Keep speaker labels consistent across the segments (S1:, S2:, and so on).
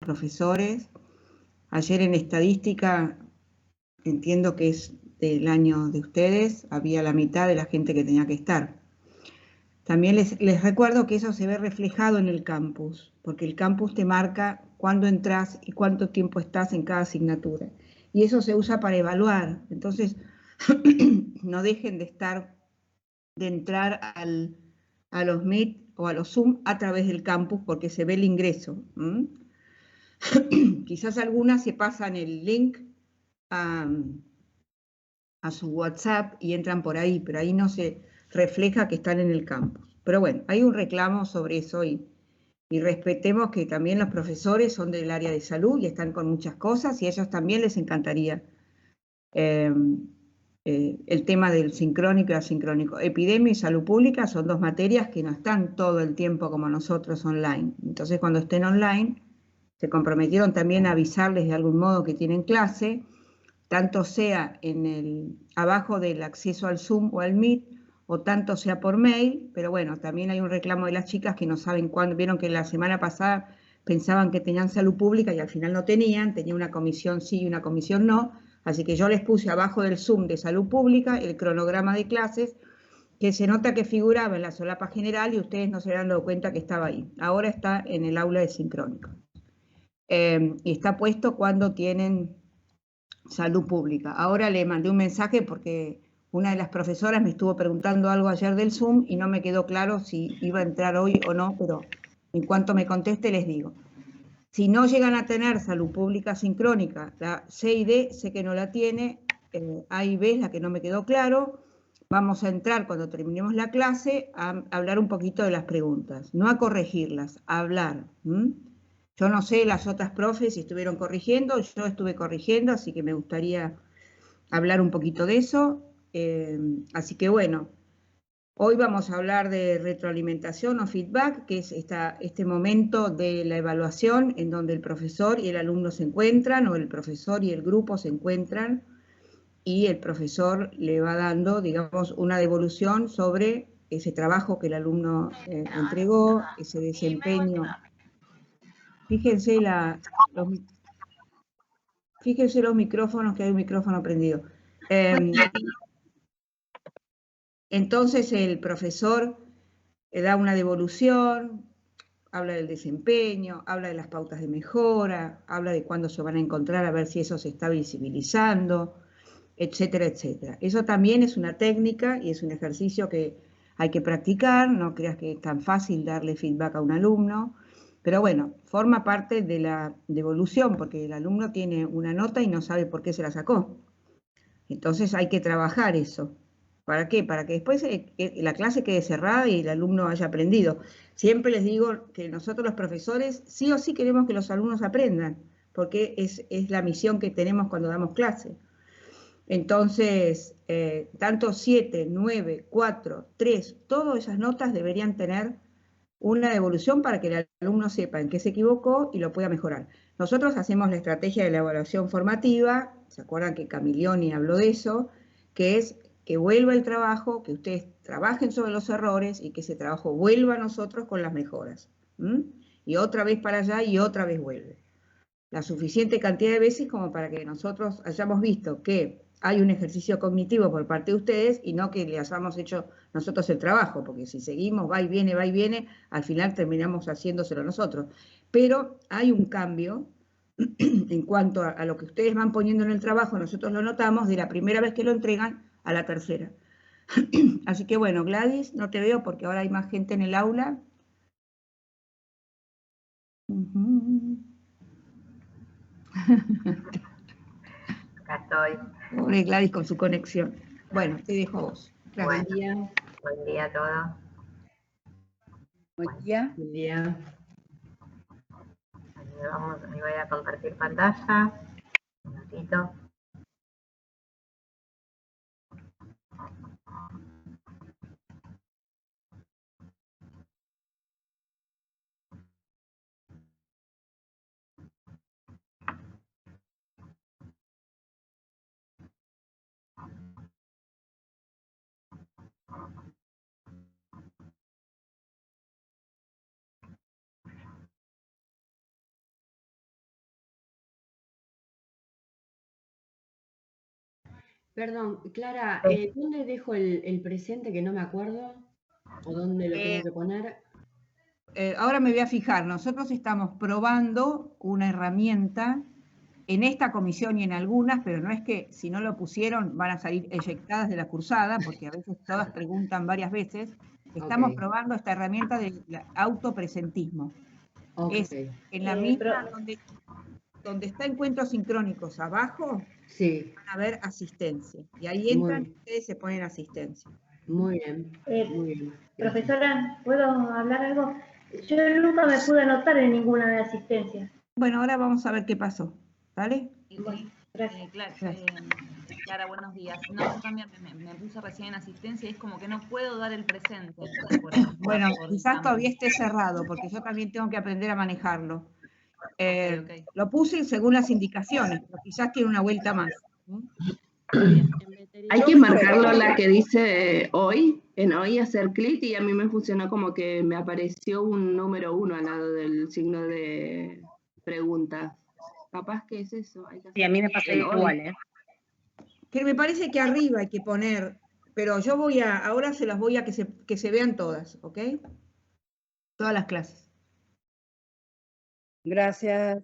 S1: profesores. Ayer en estadística, entiendo que es del año de ustedes, había la mitad de la gente que tenía que estar. También les recuerdo que eso se ve reflejado en el campus, porque el campus te marca cuándo entras y cuánto tiempo estás en cada asignatura. Y eso se usa para evaluar. Entonces, no dejen de entrar a los Meet o a los Zoom a través del campus, porque se ve el ingreso. Quizás algunas se pasan el link a su WhatsApp y entran por ahí, pero ahí no se refleja que están en el campus. Pero bueno, hay un reclamo sobre eso y respetemos que también los profesores son del área de salud y están con muchas cosas y a ellos también les encantaría el tema del sincrónico y asincrónico. Epidemia y salud pública son dos materias que no están todo el tiempo como nosotros online. Entonces, cuando estén online, se comprometieron también a avisarles de algún modo que tienen clase, tanto sea abajo del acceso al Zoom o al Meet, o tanto sea por mail, pero bueno, también hay un reclamo de las chicas que no saben cuándo, vieron que la semana pasada pensaban que tenían salud pública y al final no tenían una comisión sí y una comisión no, así que yo les puse abajo del Zoom de salud pública el cronograma de clases, que se nota que figuraba en la solapa general y ustedes no se habían dado cuenta que estaba ahí. Ahora está en el aula de sincrónico. Y está puesto cuando tienen salud pública. Ahora le mandé un mensaje porque una de las profesoras me estuvo preguntando algo ayer del Zoom y no me quedó claro si iba a entrar hoy o no, pero en cuanto me conteste les digo. Si no llegan a tener salud pública sincrónica, la C y D sé que no la tiene, A y B es la que no me quedó claro. Vamos a entrar cuando terminemos la clase a hablar un poquito de las preguntas, no a corregirlas, a hablar. Yo no sé las otras profes si estuvieron corrigiendo, yo estuve corrigiendo, así que me gustaría hablar un poquito de eso. Así que bueno, hoy vamos a hablar de retroalimentación o feedback, que es este momento de la evaluación en donde el profesor y el alumno se encuentran, o el profesor y el grupo se encuentran, y el profesor le va dando, digamos, una devolución sobre ese trabajo que el alumno entregó, ese desempeño. Fíjense los micrófonos, que hay un micrófono prendido. Entonces el profesor da una devolución, habla del desempeño, habla de las pautas de mejora, habla de cuándo se van a encontrar a ver si eso se está visibilizando, etcétera, etcétera. Eso también es una técnica y es un ejercicio que hay que practicar, no creas que es tan fácil darle feedback a un alumno, pero bueno, forma parte de la devolución, porque el alumno tiene una nota y no sabe por qué se la sacó. Entonces hay que trabajar eso. ¿Para qué? Para que después la clase quede cerrada y el alumno haya aprendido. Siempre les digo que nosotros los profesores sí o sí queremos que los alumnos aprendan, porque es la misión que tenemos cuando damos clase. Entonces, tanto 7, 9, 4, 3, todas esas notas deberían tener una devolución para que el alumno sepa en qué se equivocó y lo pueda mejorar. Nosotros hacemos la estrategia de la evaluación formativa, ¿se acuerdan que Camilioni habló de eso? Que es que vuelva el trabajo, que ustedes trabajen sobre los errores y que ese trabajo vuelva a nosotros con las mejoras. Y otra vez para allá y otra vez vuelve. La suficiente cantidad de veces como para que nosotros hayamos visto que hay un ejercicio cognitivo por parte de ustedes y no que le hayamos hecho nosotros el trabajo, porque si seguimos va y viene, al final terminamos haciéndoselo nosotros. Pero hay un cambio en cuanto a lo que ustedes van poniendo en el trabajo, nosotros lo notamos de la primera vez que lo entregan a la tercera. Así que bueno, Gladys, no te veo porque ahora hay más gente en el aula.
S2: Acá estoy.
S1: Pobre Gladys con su conexión. Bueno, te dejo a vos.
S2: Bueno, buen día a todos.
S3: Buen día.
S1: Buen día.
S2: Ahí voy a compartir pantalla. Un minutito.
S3: Perdón, Clara,
S2: Sí.
S3: ¿dónde dejo el presente que no me acuerdo? ¿O dónde lo tengo que poner?
S1: Ahora me voy a fijar, nosotros estamos probando una herramienta en esta comisión y en algunas, pero no es que si no lo pusieron van a salir eyectadas de la cursada, porque a veces todas preguntan varias veces. Estamos
S3: Ok.
S1: probando esta herramienta del autopresentismo.
S3: Ok.
S1: Es en la misma donde está encuentros sincrónicos abajo,
S3: Sí,
S1: van a ver asistencia. Y ahí entran y
S3: muy,
S1: ustedes se ponen asistencia.
S3: muy bien, muy bien. Gracias.
S4: Profesora, ¿puedo hablar algo? Yo nunca me pude anotar en ninguna de asistencias.
S1: Bueno, ahora vamos a ver qué pasó. ¿Vale?
S4: Bueno, gracias.
S5: Clara, buenos días. No, yo también me puse recién en asistencia y es como que no puedo dar el presente.
S1: Bueno, quizás todavía esté cerrado, porque yo también tengo que aprender a manejarlo.
S5: Okay.
S1: Lo puse según las indicaciones, pero quizás tiene una vuelta más.
S6: Hay que marcarlo la que dice hoy, en hoy hacer clic, y a mí me funcionó como que me apareció un número 1 al lado del signo de pregunta. Capaz que es eso. Hay que
S7: Sí, a mí me pasa igual, ¿eh?
S1: Que me parece que arriba hay que poner, pero yo ahora se las voy a que se vean todas, ¿ok? Todas las clases.
S7: Gracias.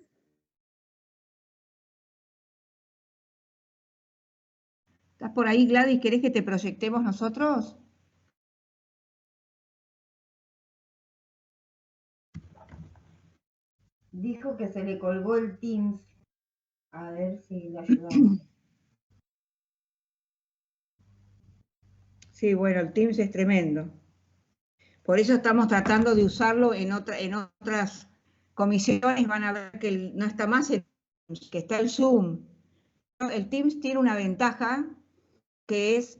S1: ¿Estás por ahí, Gladys? ¿Querés que te proyectemos nosotros? Dijo que se le colgó el Teams. A ver si le ayudamos. Sí, bueno, el Teams es tremendo. Por eso estamos tratando de usarlo en otras comisiones. Van a ver que no está más el Teams, que está el Zoom. El Teams tiene una ventaja que es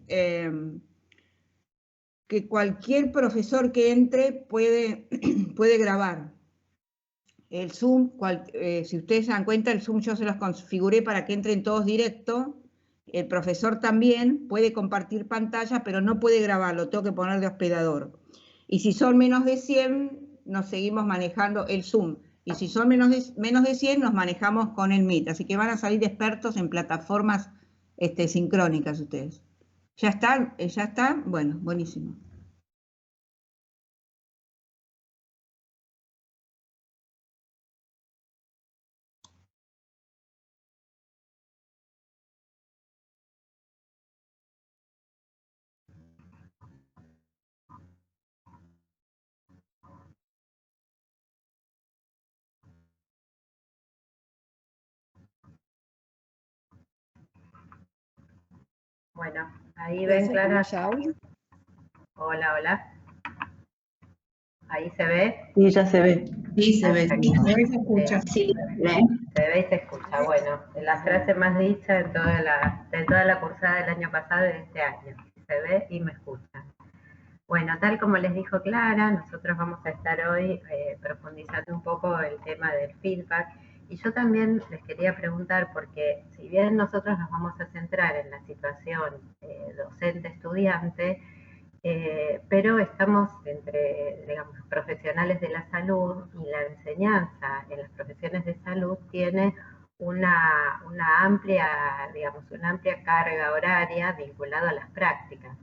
S1: que cualquier profesor que entre puede grabar. El Zoom, si ustedes se dan cuenta, el Zoom yo se los configuré para que entren todos directo. El profesor también puede compartir pantalla, pero no puede grabarlo, tengo que poner de hospedador. Y si son menos de 100, nos seguimos manejando el Zoom. Y si son menos de 100, nos manejamos con el Meet. Así que van a salir expertos en plataformas sincrónicas ustedes. ¿Ya están? ¿Ya está? Bueno, buenísimo.
S2: Bueno, ahí ven, Clara. Hola, hola. ¿Ahí se ve?
S8: Sí, ya se ve.
S6: Sí, se ve.
S1: Se ve y se escucha.
S6: Sí,
S2: Se ve y se escucha. Bueno, la frase más dicha de toda la cursada del año pasado y de este año. Se ve y me escucha. Bueno, tal como les dijo Clara, nosotros vamos a estar hoy profundizando un poco el tema del feedback. Y yo también les quería preguntar, porque si bien nosotros nos vamos a centrar en la situación docente-estudiante, pero estamos entre, digamos, profesionales de la salud, y la enseñanza en las profesiones de salud tiene una amplia carga horaria vinculada a las prácticas.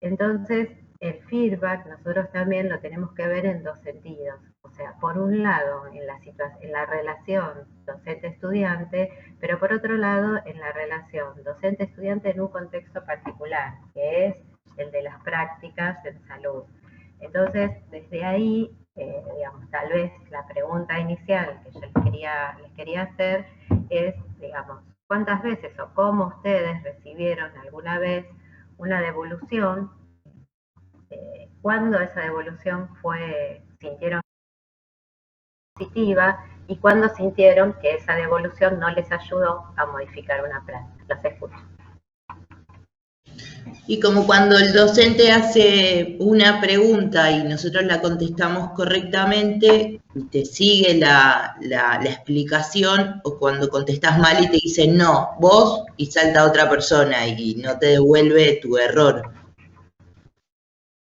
S2: Entonces, el feedback nosotros también lo tenemos que ver en dos sentidos. O sea, por un lado, en la relación docente-estudiante, pero por otro lado, en la relación docente-estudiante en un contexto particular, que es el de las prácticas en salud. Entonces, desde ahí, digamos, tal vez la pregunta inicial que yo les quería hacer es, digamos, ¿cuántas veces o cómo ustedes recibieron alguna vez una devolución? ¿Cuándo esa devolución sintieron positiva y cuándo sintieron que esa devolución no les ayudó a modificar una práctica? Los escucho.
S9: Y como cuando el docente hace una pregunta y nosotros la contestamos correctamente, te sigue la explicación, o cuando contestás mal y te dice no, vos, y salta otra persona y no te devuelve tu error.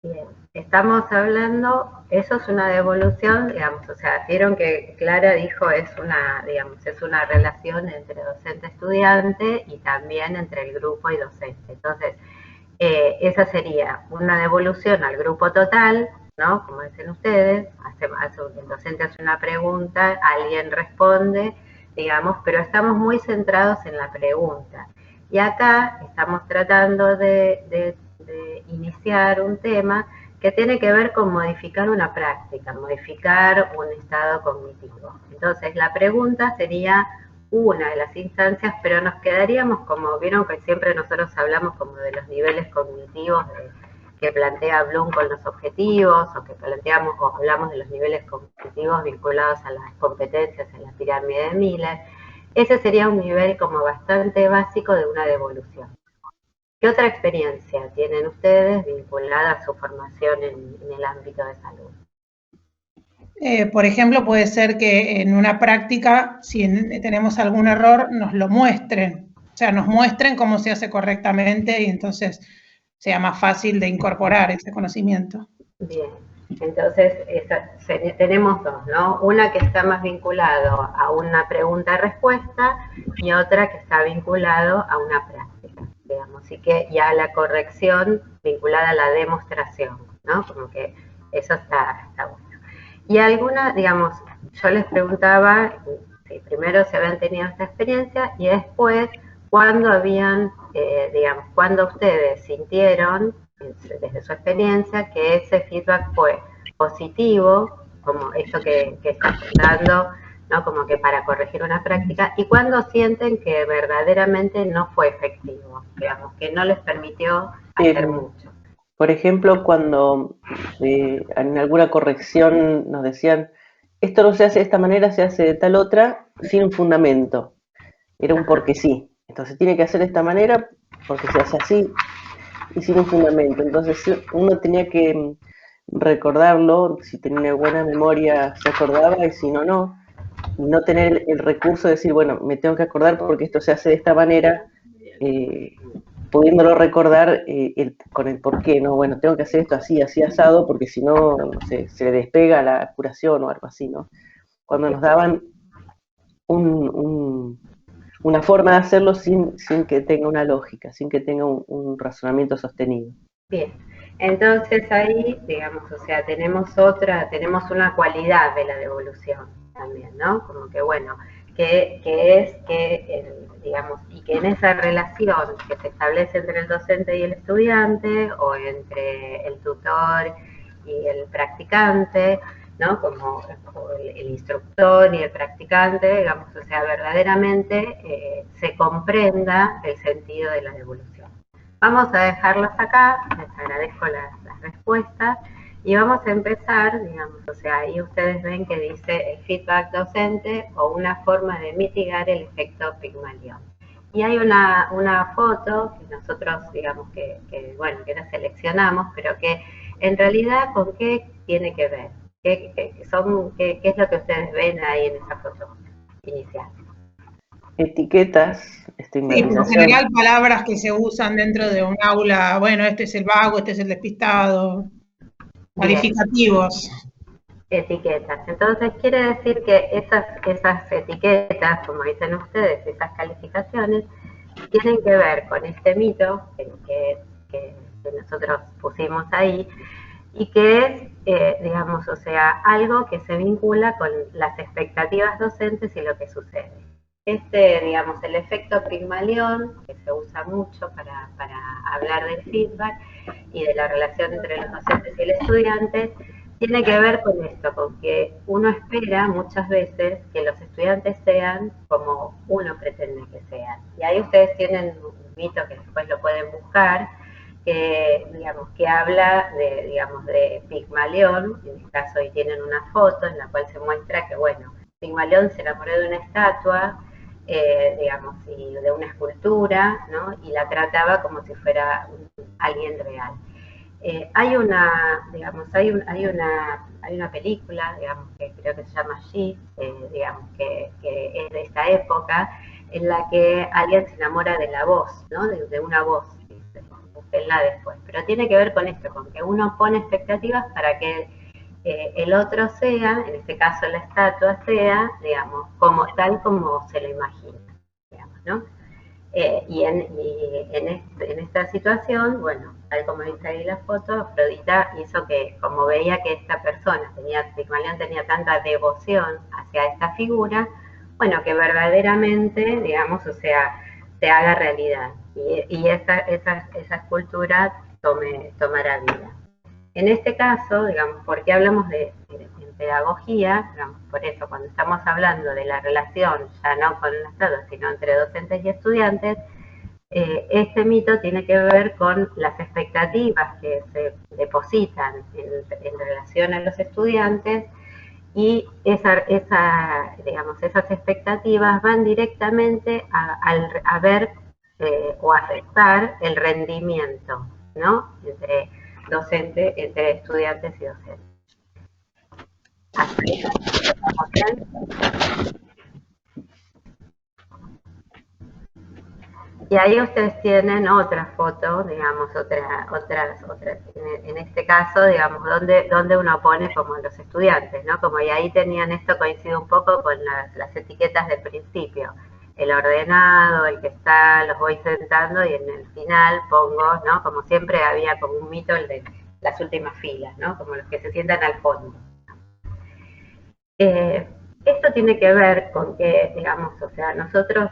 S2: Bien, estamos hablando, eso es una devolución, digamos, o sea, vieron que Clara dijo es una, digamos, es una relación entre docente-estudiante y también entre el grupo y docente. Entonces, esa sería una devolución al grupo total, ¿no? Como dicen ustedes, el docente hace una pregunta, alguien responde, digamos, pero estamos muy centrados en la pregunta. Y acá estamos tratando de iniciar un tema que tiene que ver con modificar una práctica, modificar un estado cognitivo. Entonces, la pregunta sería una de las instancias, pero nos quedaríamos como, vieron que siempre nosotros hablamos como de los niveles cognitivos que plantea Bloom con los objetivos, o que planteamos o hablamos de los niveles cognitivos vinculados a las competencias en la pirámide de Miller. Ese sería un nivel como bastante básico de una devolución. ¿Qué otra experiencia tienen ustedes vinculada a su formación en el ámbito de salud?
S7: Por ejemplo, puede ser que en una práctica, si tenemos algún error, nos lo muestren. O sea, nos muestren cómo se hace correctamente y entonces sea más fácil de incorporar ese conocimiento.
S2: Bien, entonces tenemos dos, ¿no? Una que está más vinculado a una pregunta-respuesta y otra que está vinculado a una práctica, digamos, y que ya la corrección vinculada a la demostración, ¿no? Como que eso está bueno. Y alguna, digamos, yo les preguntaba si primero se habían tenido esta experiencia y después cuándo habían, digamos, cuándo ustedes sintieron desde su experiencia que ese feedback fue positivo, como eso que están dando, ¿no? Como que para corregir una práctica, y cuándo sienten que verdaderamente no fue efectivo, digamos, que no les permitió hacer mucho.
S8: Por ejemplo, cuando en alguna corrección nos decían, esto no se hace de esta manera, se hace de tal otra, sin fundamento. Era un porque sí. Entonces tiene que hacer de esta manera porque se hace así y sin un fundamento. Entonces uno tenía que recordarlo, si tenía buena memoria se acordaba y si no, no. Y no tener el recurso de decir, bueno, me tengo que acordar porque esto se hace de esta manera, pudiéndolo recordar con el por qué, ¿no? Bueno, tengo que hacer esto así, así asado, porque si no, no sé, se le despega la curación o algo así, ¿no? Cuando nos daban una forma de hacerlo sin que tenga una lógica, sin que tenga un razonamiento sostenido.
S2: Bien, entonces ahí, digamos, o sea, tenemos una cualidad de la devolución también, ¿no? Como que, bueno, digamos, y que en esa relación que se establece entre el docente y el estudiante, o entre el tutor y el practicante, ¿no? Como el instructor y el practicante, digamos, o sea, verdaderamente se comprenda el sentido de la devolución. Vamos a dejarlos acá, les agradezco las respuestas, y vamos a empezar, digamos, o sea, ahí ustedes ven que dice el feedback docente o una forma de mitigar el efecto Pigmalión. Y hay una foto que nosotros, digamos, que la seleccionamos, pero que en realidad, ¿con qué tiene que ver? ¿Qué es lo que ustedes ven ahí en esa foto inicial?
S8: Etiquetas,
S7: sí, en general palabras que se usan dentro de un aula, bueno, este es el vago, este es el despistado, calificativos.
S2: Etiquetas. Entonces quiere decir que esas etiquetas, como dicen ustedes, esas calificaciones, tienen que ver con este mito que nosotros pusimos ahí, y que es, digamos, o sea, algo que se vincula con las expectativas docentes y lo que sucede. Digamos, el efecto Pigmalión, que se usa mucho para hablar del feedback y de la relación entre los docentes y el estudiante, tiene que ver con esto, con que uno espera muchas veces que los estudiantes sean como uno pretende que sean. Y ahí ustedes tienen un mito que después lo pueden buscar, digamos, que habla de Pigmalión. En este caso ahí tienen una foto en la cual se muestra que, bueno, Pigmalión se enamoró de una estatua, digamos, y de una escultura, ¿no? Y la trataba como si fuera alguien real. Hay una película, digamos, que creo que se llama She, digamos, que es de esta época, en la que alguien se enamora de la voz, ¿no? De una voz. la después. Pero tiene que ver con esto, con que uno pone expectativas para que el otro sea, en este caso la estatua sea, digamos, tal como se lo imagina, digamos, ¿no? Y en esta situación, bueno, tal como dice ahí la foto, Afrodita hizo que, como veía que esta persona Pigmalión tenía tanta devoción hacia esta figura, bueno, que verdaderamente, digamos, o sea, se haga realidad y esa escultura tomará vida. En este caso, digamos, ¿por qué hablamos en pedagogía? Digamos, por eso, cuando estamos hablando de la relación, ya no con la estatua, sino entre docentes y estudiantes, este mito tiene que ver con las expectativas que se depositan en relación a los estudiantes y digamos, esas expectativas van directamente a ver o afectar el rendimiento, ¿no? Entre estudiantes y docentes. Y ahí ustedes tienen otra foto, digamos, en este caso, digamos, donde uno pone como los estudiantes, ¿no? Como y ahí tenían, esto coincide un poco con las etiquetas del principio. El ordenado, el que está, los voy sentando y en el final pongo, ¿no? Como siempre había como un mito el de las últimas filas, ¿no? Como los que se sientan al fondo. Esto tiene que ver con que, digamos, o sea, nosotros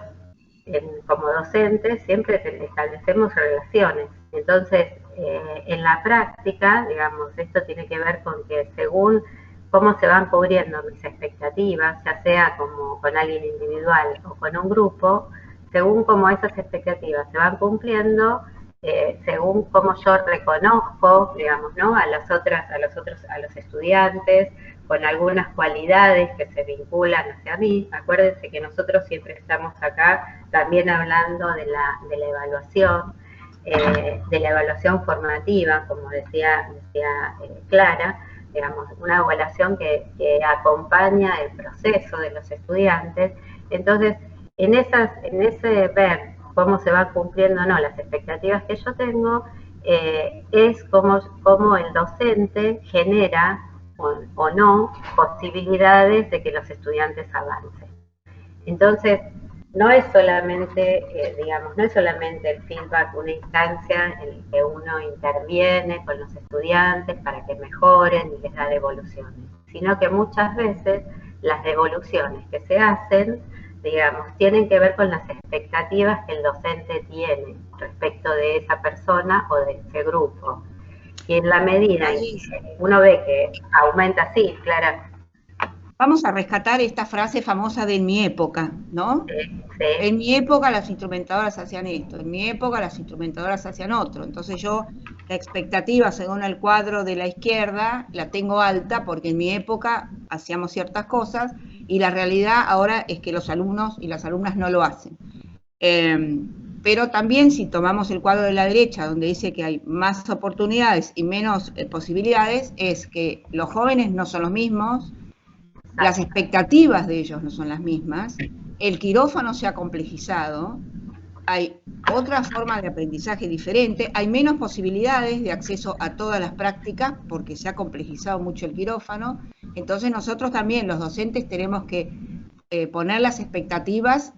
S2: como docentes siempre establecemos relaciones. Entonces, en la práctica, digamos, esto tiene que ver con que según cómo se van cubriendo mis expectativas, ya sea como con alguien individual o con un grupo, según cómo esas expectativas se van cumpliendo, según cómo yo reconozco, digamos, ¿no? a los estudiantes, con algunas cualidades que se vinculan hacia mí. Acuérdense que nosotros siempre estamos acá también hablando de la evaluación formativa, como decía Clara, digamos, una evaluación que acompaña el proceso de los estudiantes. Entonces, en ese ver cómo se van cumpliendo o no las expectativas que yo tengo, es como el docente genera o no posibilidades de que los estudiantes avancen. Entonces, no es solamente, digamos, no es solamente el feedback una instancia en la que uno interviene con los estudiantes para que mejoren y les da devoluciones, sino que muchas veces las devoluciones que se hacen, digamos, tienen que ver con las expectativas que el docente tiene respecto de esa persona o de ese grupo. Y en la medida en que uno ve que aumenta así, Clara.
S1: Vamos a rescatar esta frase famosa de en mi época, ¿no?
S2: Sí.
S1: En mi época las instrumentadoras hacían esto, en mi época las instrumentadoras hacían otro. Entonces yo la expectativa según el cuadro de la izquierda la tengo alta porque en mi época hacíamos ciertas cosas y la realidad ahora es que los alumnos y las alumnas no lo hacen. Pero también si tomamos el cuadro de la derecha, donde dice que hay más oportunidades y menos posibilidades, es que los jóvenes no son los mismos, las expectativas de ellos no son las mismas, el quirófano se ha complejizado, hay otra forma de aprendizaje diferente, hay menos posibilidades de acceso a todas las prácticas porque se ha complejizado mucho el quirófano. Entonces nosotros también, los docentes, tenemos que poner las expectativas,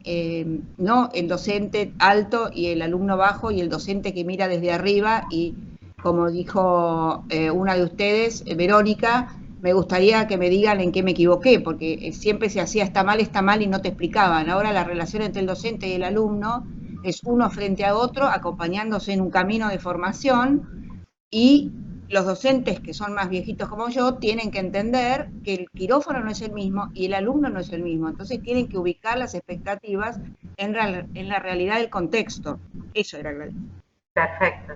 S1: no el docente alto y el alumno bajo y el docente que mira desde arriba y, como dijo una de ustedes, Verónica, me gustaría que me digan en qué me equivoqué, porque siempre se hacía está mal y no te explicaban. Ahora la relación entre el docente y el alumno es uno frente a otro, acompañándose en un camino de formación, y los docentes que son más viejitos como yo tienen que entender que el quirófano no es el mismo y el alumno no es el mismo. Entonces tienen que ubicar las expectativas en la realidad del contexto. Eso era Gladys.
S2: Perfecto.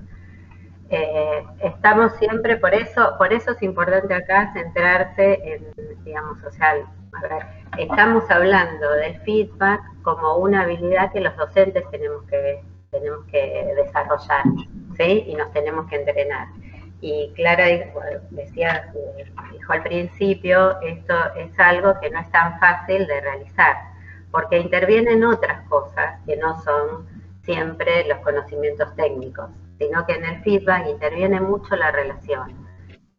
S2: Estamos siempre, por eso es importante acá centrarse en, digamos, o sea, a ver, estamos hablando del feedback como una habilidad que los docentes tenemos que desarrollar, ¿sí? Y nos tenemos que entrenar. Y Clara dijo al principio, esto es algo que no es tan fácil de realizar, porque intervienen otras cosas que no son siempre los conocimientos técnicos. sino que en el feedback interviene mucho la relación.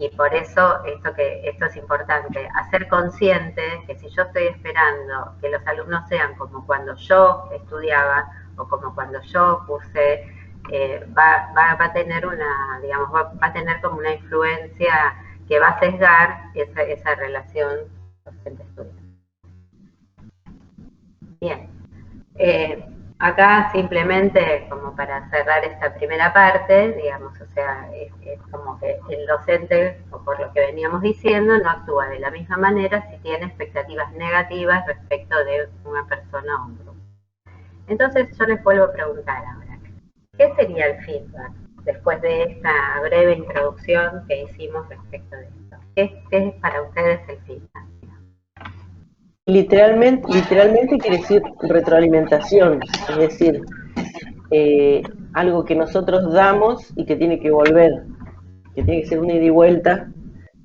S2: Y por eso esto es importante, hacer consciente que si yo estoy esperando que los alumnos sean como cuando yo estudiaba o como cuando yo cursé, va a tener digamos, va a tener como una influencia que va a sesgar esa relación docente-estudiante. Bien. Acá simplemente, como para cerrar esta primera parte, digamos, o sea, es como que el docente, o por lo que veníamos diciendo, no actúa de la misma manera si tiene expectativas negativas respecto de una persona o un grupo. Entonces yo les vuelvo a preguntar ahora, ¿qué sería el feedback después de esta breve introducción que hicimos respecto de esto? ¿Qué es para ustedes el feedback?
S8: Literalmente quiere decir retroalimentación, es decir, algo que nosotros damos y que tiene que volver, que tiene que ser una ida y vuelta,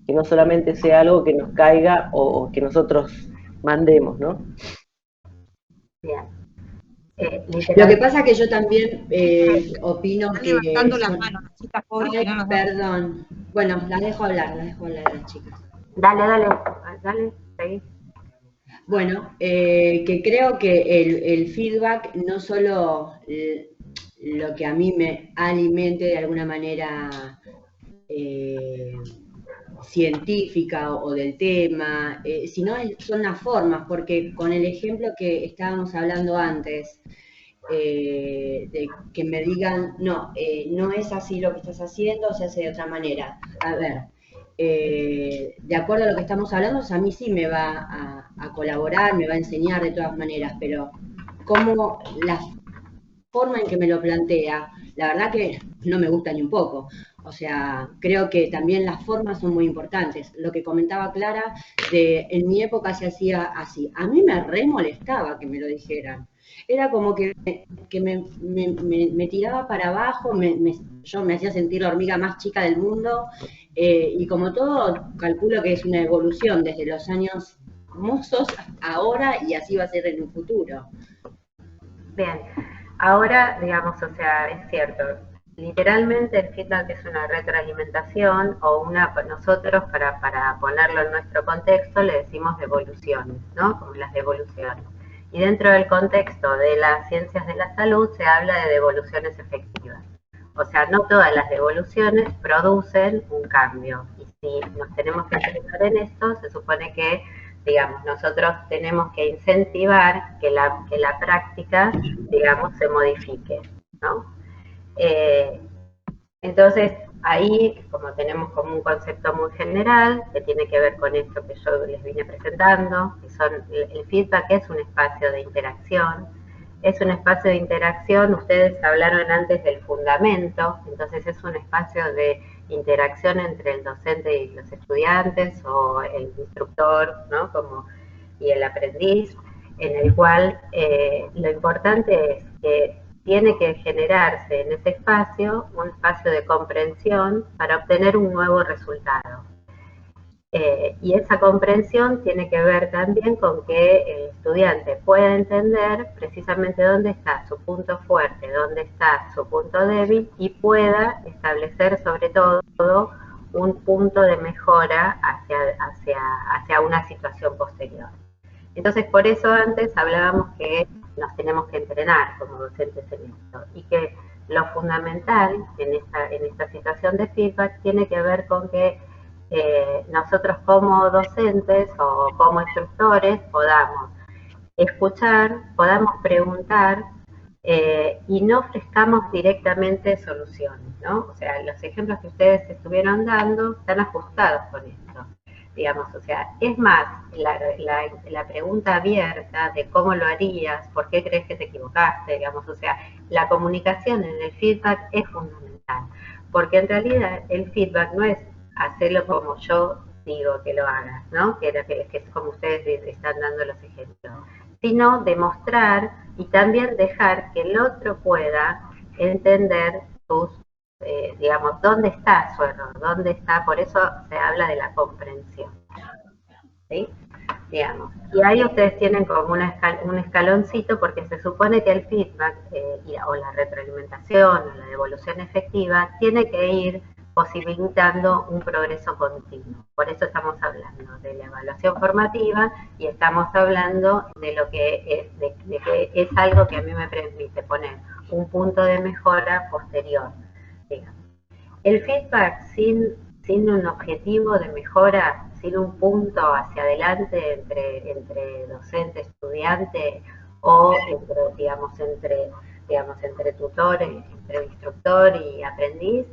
S8: que no solamente sea algo que nos caiga o que nosotros mandemos, ¿no?
S2: Bien.
S3: Lo que pasa es que yo también opino
S1: Están
S3: que...
S1: levantando las manos, las chicas pobres.
S3: Ay,
S1: que no nos
S3: perdón. Bueno, las dejo hablar a las chicas.
S2: Dale, seguí.
S3: Bueno, que creo que el feedback no solo lo que a mí me alimente de alguna manera científica o del tema, sino son las formas, porque con el ejemplo que estábamos hablando antes, de que me digan, no, no es así lo que estás haciendo, se hace de otra manera. A ver, de acuerdo a lo que estamos hablando, a mí sí me va a colaborar, me va a enseñar de todas maneras, pero como la forma en que me lo plantea, la verdad que no me gusta ni un poco. O sea, creo que también las formas son muy importantes. Lo que comentaba Clara, en mi época se hacía así. A mí me re molestaba que me lo dijeran. Era como que me tiraba para abajo, yo me hacía sentir la hormiga más chica del mundo, y como todo, calculo que es una evolución desde los años mozos ahora, y así va a ser en un futuro.
S2: Bien, ahora, digamos, o sea, es cierto, literalmente el feedback es una retroalimentación o nosotros para ponerlo en nuestro contexto le decimos devoluciones, ¿no? Como las devoluciones. Y dentro del contexto de las ciencias de la salud se habla de devoluciones efectivas. O sea, no todas las devoluciones producen un cambio. Y si nos tenemos que centrar en esto, se supone que, digamos, nosotros tenemos que incentivar que la práctica, digamos, se modifique, ¿no? Entonces, ahí, como tenemos como un concepto muy general, que tiene que ver con esto que yo les vine presentando, que el feedback es un espacio de interacción. Es un espacio de interacción, ustedes hablaron antes del fundamento, entonces es un espacio de interacción entre el docente y los estudiantes, o el instructor, ¿no? Y el aprendiz, en el cual lo importante es que tiene que generarse en ese espacio un espacio de comprensión para obtener un nuevo resultado. Y esa comprensión tiene que ver también con que el estudiante pueda entender precisamente dónde está su punto fuerte, dónde está su punto débil, y pueda establecer sobre todo un punto de mejora hacia una situación posterior. Entonces, por eso antes hablábamos que nos tenemos que entrenar como docentes en esto, y que lo fundamental en esta situación de feedback tiene que ver con que nosotros como docentes o como instructores podamos escuchar, podamos preguntar, y no ofrezcamos directamente soluciones, ¿no? O sea, los ejemplos que ustedes estuvieron dando están ajustados con esto, digamos. O sea, es más, la pregunta abierta de cómo lo harías, por qué crees que te equivocaste, digamos. O sea, la comunicación en el feedback es fundamental, porque en realidad el feedback no es hacerlo como yo digo que lo hagas, ¿no? Que es como ustedes están dando los ejemplos, sino demostrar y también dejar que el otro pueda entender digamos, dónde está su error, dónde está, por eso se habla de la comprensión, ¿sí? digamos. Y ahí ustedes tienen como un escaloncito, porque se supone que el feedback o la retroalimentación o la devolución efectiva tiene que ir posibilitando un progreso continuo. Por eso estamos hablando de la evaluación formativa y estamos hablando de lo que es algo que a mí me permite poner un punto de mejora posterior, digamos. El feedback sin un objetivo de mejora, sin un punto hacia adelante entre docente, estudiante, o entre tutor, entre instructor y aprendiz,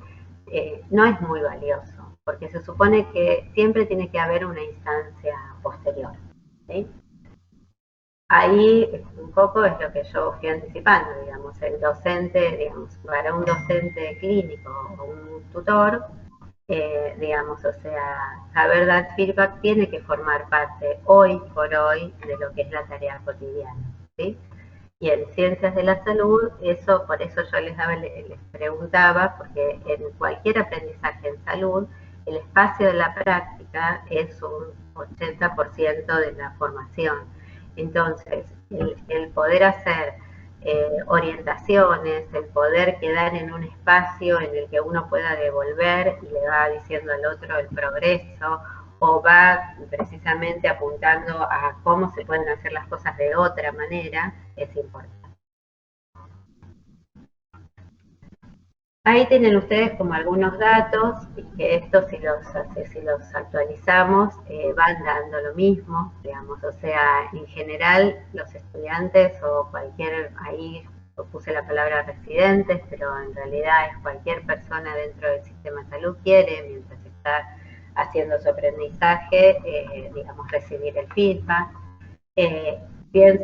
S2: no es muy valioso, porque se supone que siempre tiene que haber una instancia posterior, ¿sí? Ahí un poco es lo que yo fui anticipando, digamos, el docente, digamos, para un docente clínico o un tutor, digamos, o sea, saber dar feedback tiene que formar parte hoy por hoy de lo que es la tarea cotidiana, ¿sí? Y en ciencias de la salud, eso, por eso yo les preguntaba, porque en cualquier aprendizaje en salud, el espacio de la práctica es un 80% de la formación. Entonces, el poder hacer orientaciones, el poder quedar en un espacio en el que uno pueda devolver y le va diciendo al otro el progreso, o va precisamente apuntando a cómo se pueden hacer las cosas de otra manera, es importante. Ahí tienen ustedes como algunos datos, y que estos si los actualizamos van dando lo mismo, digamos, o sea, en general los estudiantes o cualquier, ahí puse la palabra residentes, pero en realidad es cualquier persona dentro del sistema de salud quiere, mientras está haciendo su aprendizaje, digamos, recibir el feedback.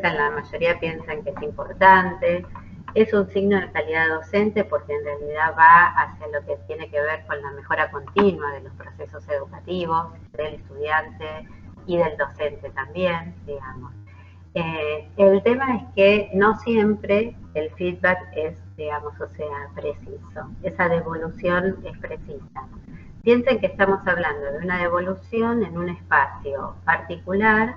S2: La mayoría piensan que es importante. Es un signo de calidad docente porque en realidad va hacia lo que tiene que ver con la mejora continua de los procesos educativos del estudiante y del docente también, digamos. El tema es que no siempre el feedback es, digamos, o sea, preciso. Esa devolución es precisa. Piensen que estamos hablando de una devolución en un espacio particular,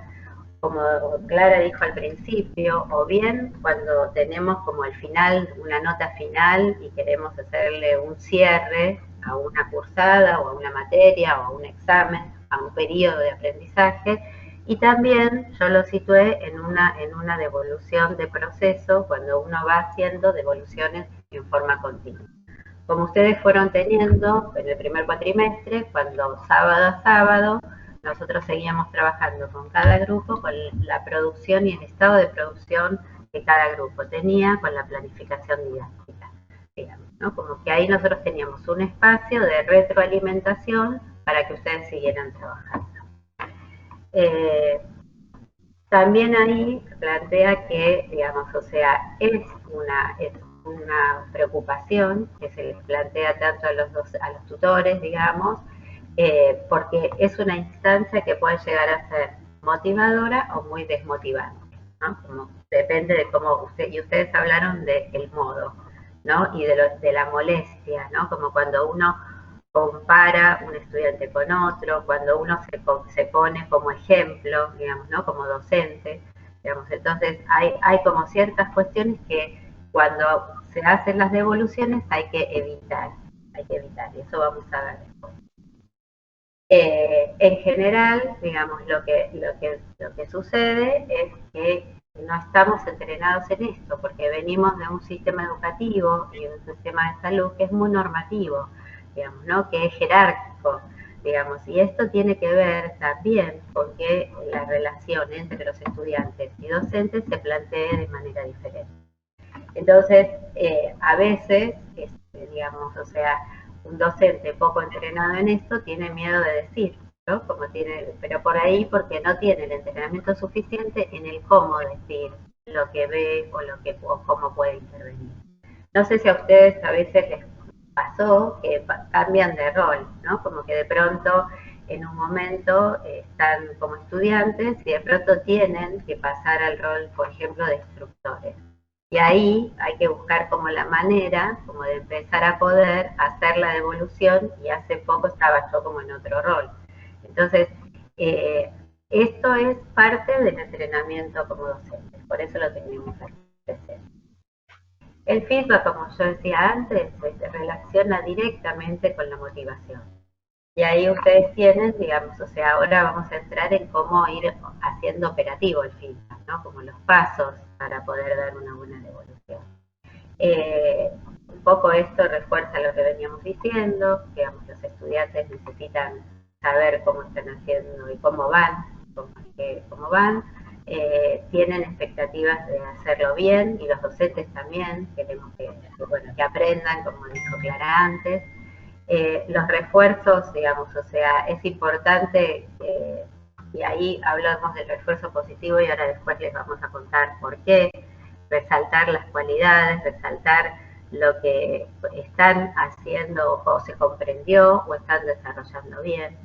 S2: como Clara dijo al principio, o bien cuando tenemos como al final, una nota final y queremos hacerle un cierre a una cursada o a una materia o a un examen, a un periodo de aprendizaje, y también yo lo situé en una devolución de proceso cuando uno va haciendo devoluciones en forma continua. Como ustedes fueron teniendo en el primer cuatrimestre, cuando sábado a sábado, nosotros seguíamos trabajando con cada grupo, con la producción y el estado de producción que cada grupo tenía, con la planificación didáctica, digamos, ¿no? Como que ahí nosotros teníamos un espacio de retroalimentación para que ustedes siguieran trabajando. También ahí plantea que, digamos, o sea, es una preocupación que se les plantea tanto a los tutores, digamos, porque es una instancia que puede llegar a ser motivadora o muy desmotivante, ¿no? Como depende de cómo ustedes hablaron del modo, ¿no? Y de la molestia, ¿no? Como cuando uno compara un estudiante con otro, cuando uno se pone como ejemplo, digamos, ¿no? Como docente, digamos. Entonces hay como ciertas cuestiones que cuando se hacen las devoluciones hay que evitar, y eso vamos a ver después. En general, digamos, lo que sucede es que no estamos entrenados en esto, porque venimos de un sistema educativo y un sistema de salud que es muy normativo, digamos, ¿no? Que es jerárquico, digamos, y esto tiene que ver también con que la relación entre los estudiantes y docentes se plantee de manera diferente. Entonces, a veces, digamos, o sea, un docente poco entrenado en esto tiene miedo de decir, ¿no? Pero por ahí porque no tiene el entrenamiento suficiente en el cómo decir lo que ve o cómo puede intervenir. No sé si a ustedes a veces les pasó que cambian de rol, ¿no? Como que de pronto en un momento están como estudiantes y de pronto tienen que pasar al rol, por ejemplo, de instructores. Y ahí hay que buscar como la manera, como de empezar a poder hacer la devolución, y hace poco estaba yo como en otro rol. Entonces, esto eso es parte del entrenamiento como docentes, por eso lo tenemos presente. El feedback, como yo decía antes, se relaciona directamente con la motivación. Y ahí ustedes tienen, digamos, o sea, ahora vamos a entrar en cómo ir haciendo operativo el feedback, ¿no? Como los pasos para poder dar una buena devolución. Un poco esto refuerza lo que veníamos diciendo, digamos, los estudiantes necesitan saber cómo están haciendo y cómo van, tienen expectativas de hacerlo bien, y los docentes también queremos que aprendan, como dijo Clara antes. Los refuerzos, digamos, o sea, es importante, y ahí hablamos del refuerzo positivo y ahora después les vamos a contar por qué, resaltar las cualidades, resaltar lo que están haciendo o se comprendió o están desarrollando bien.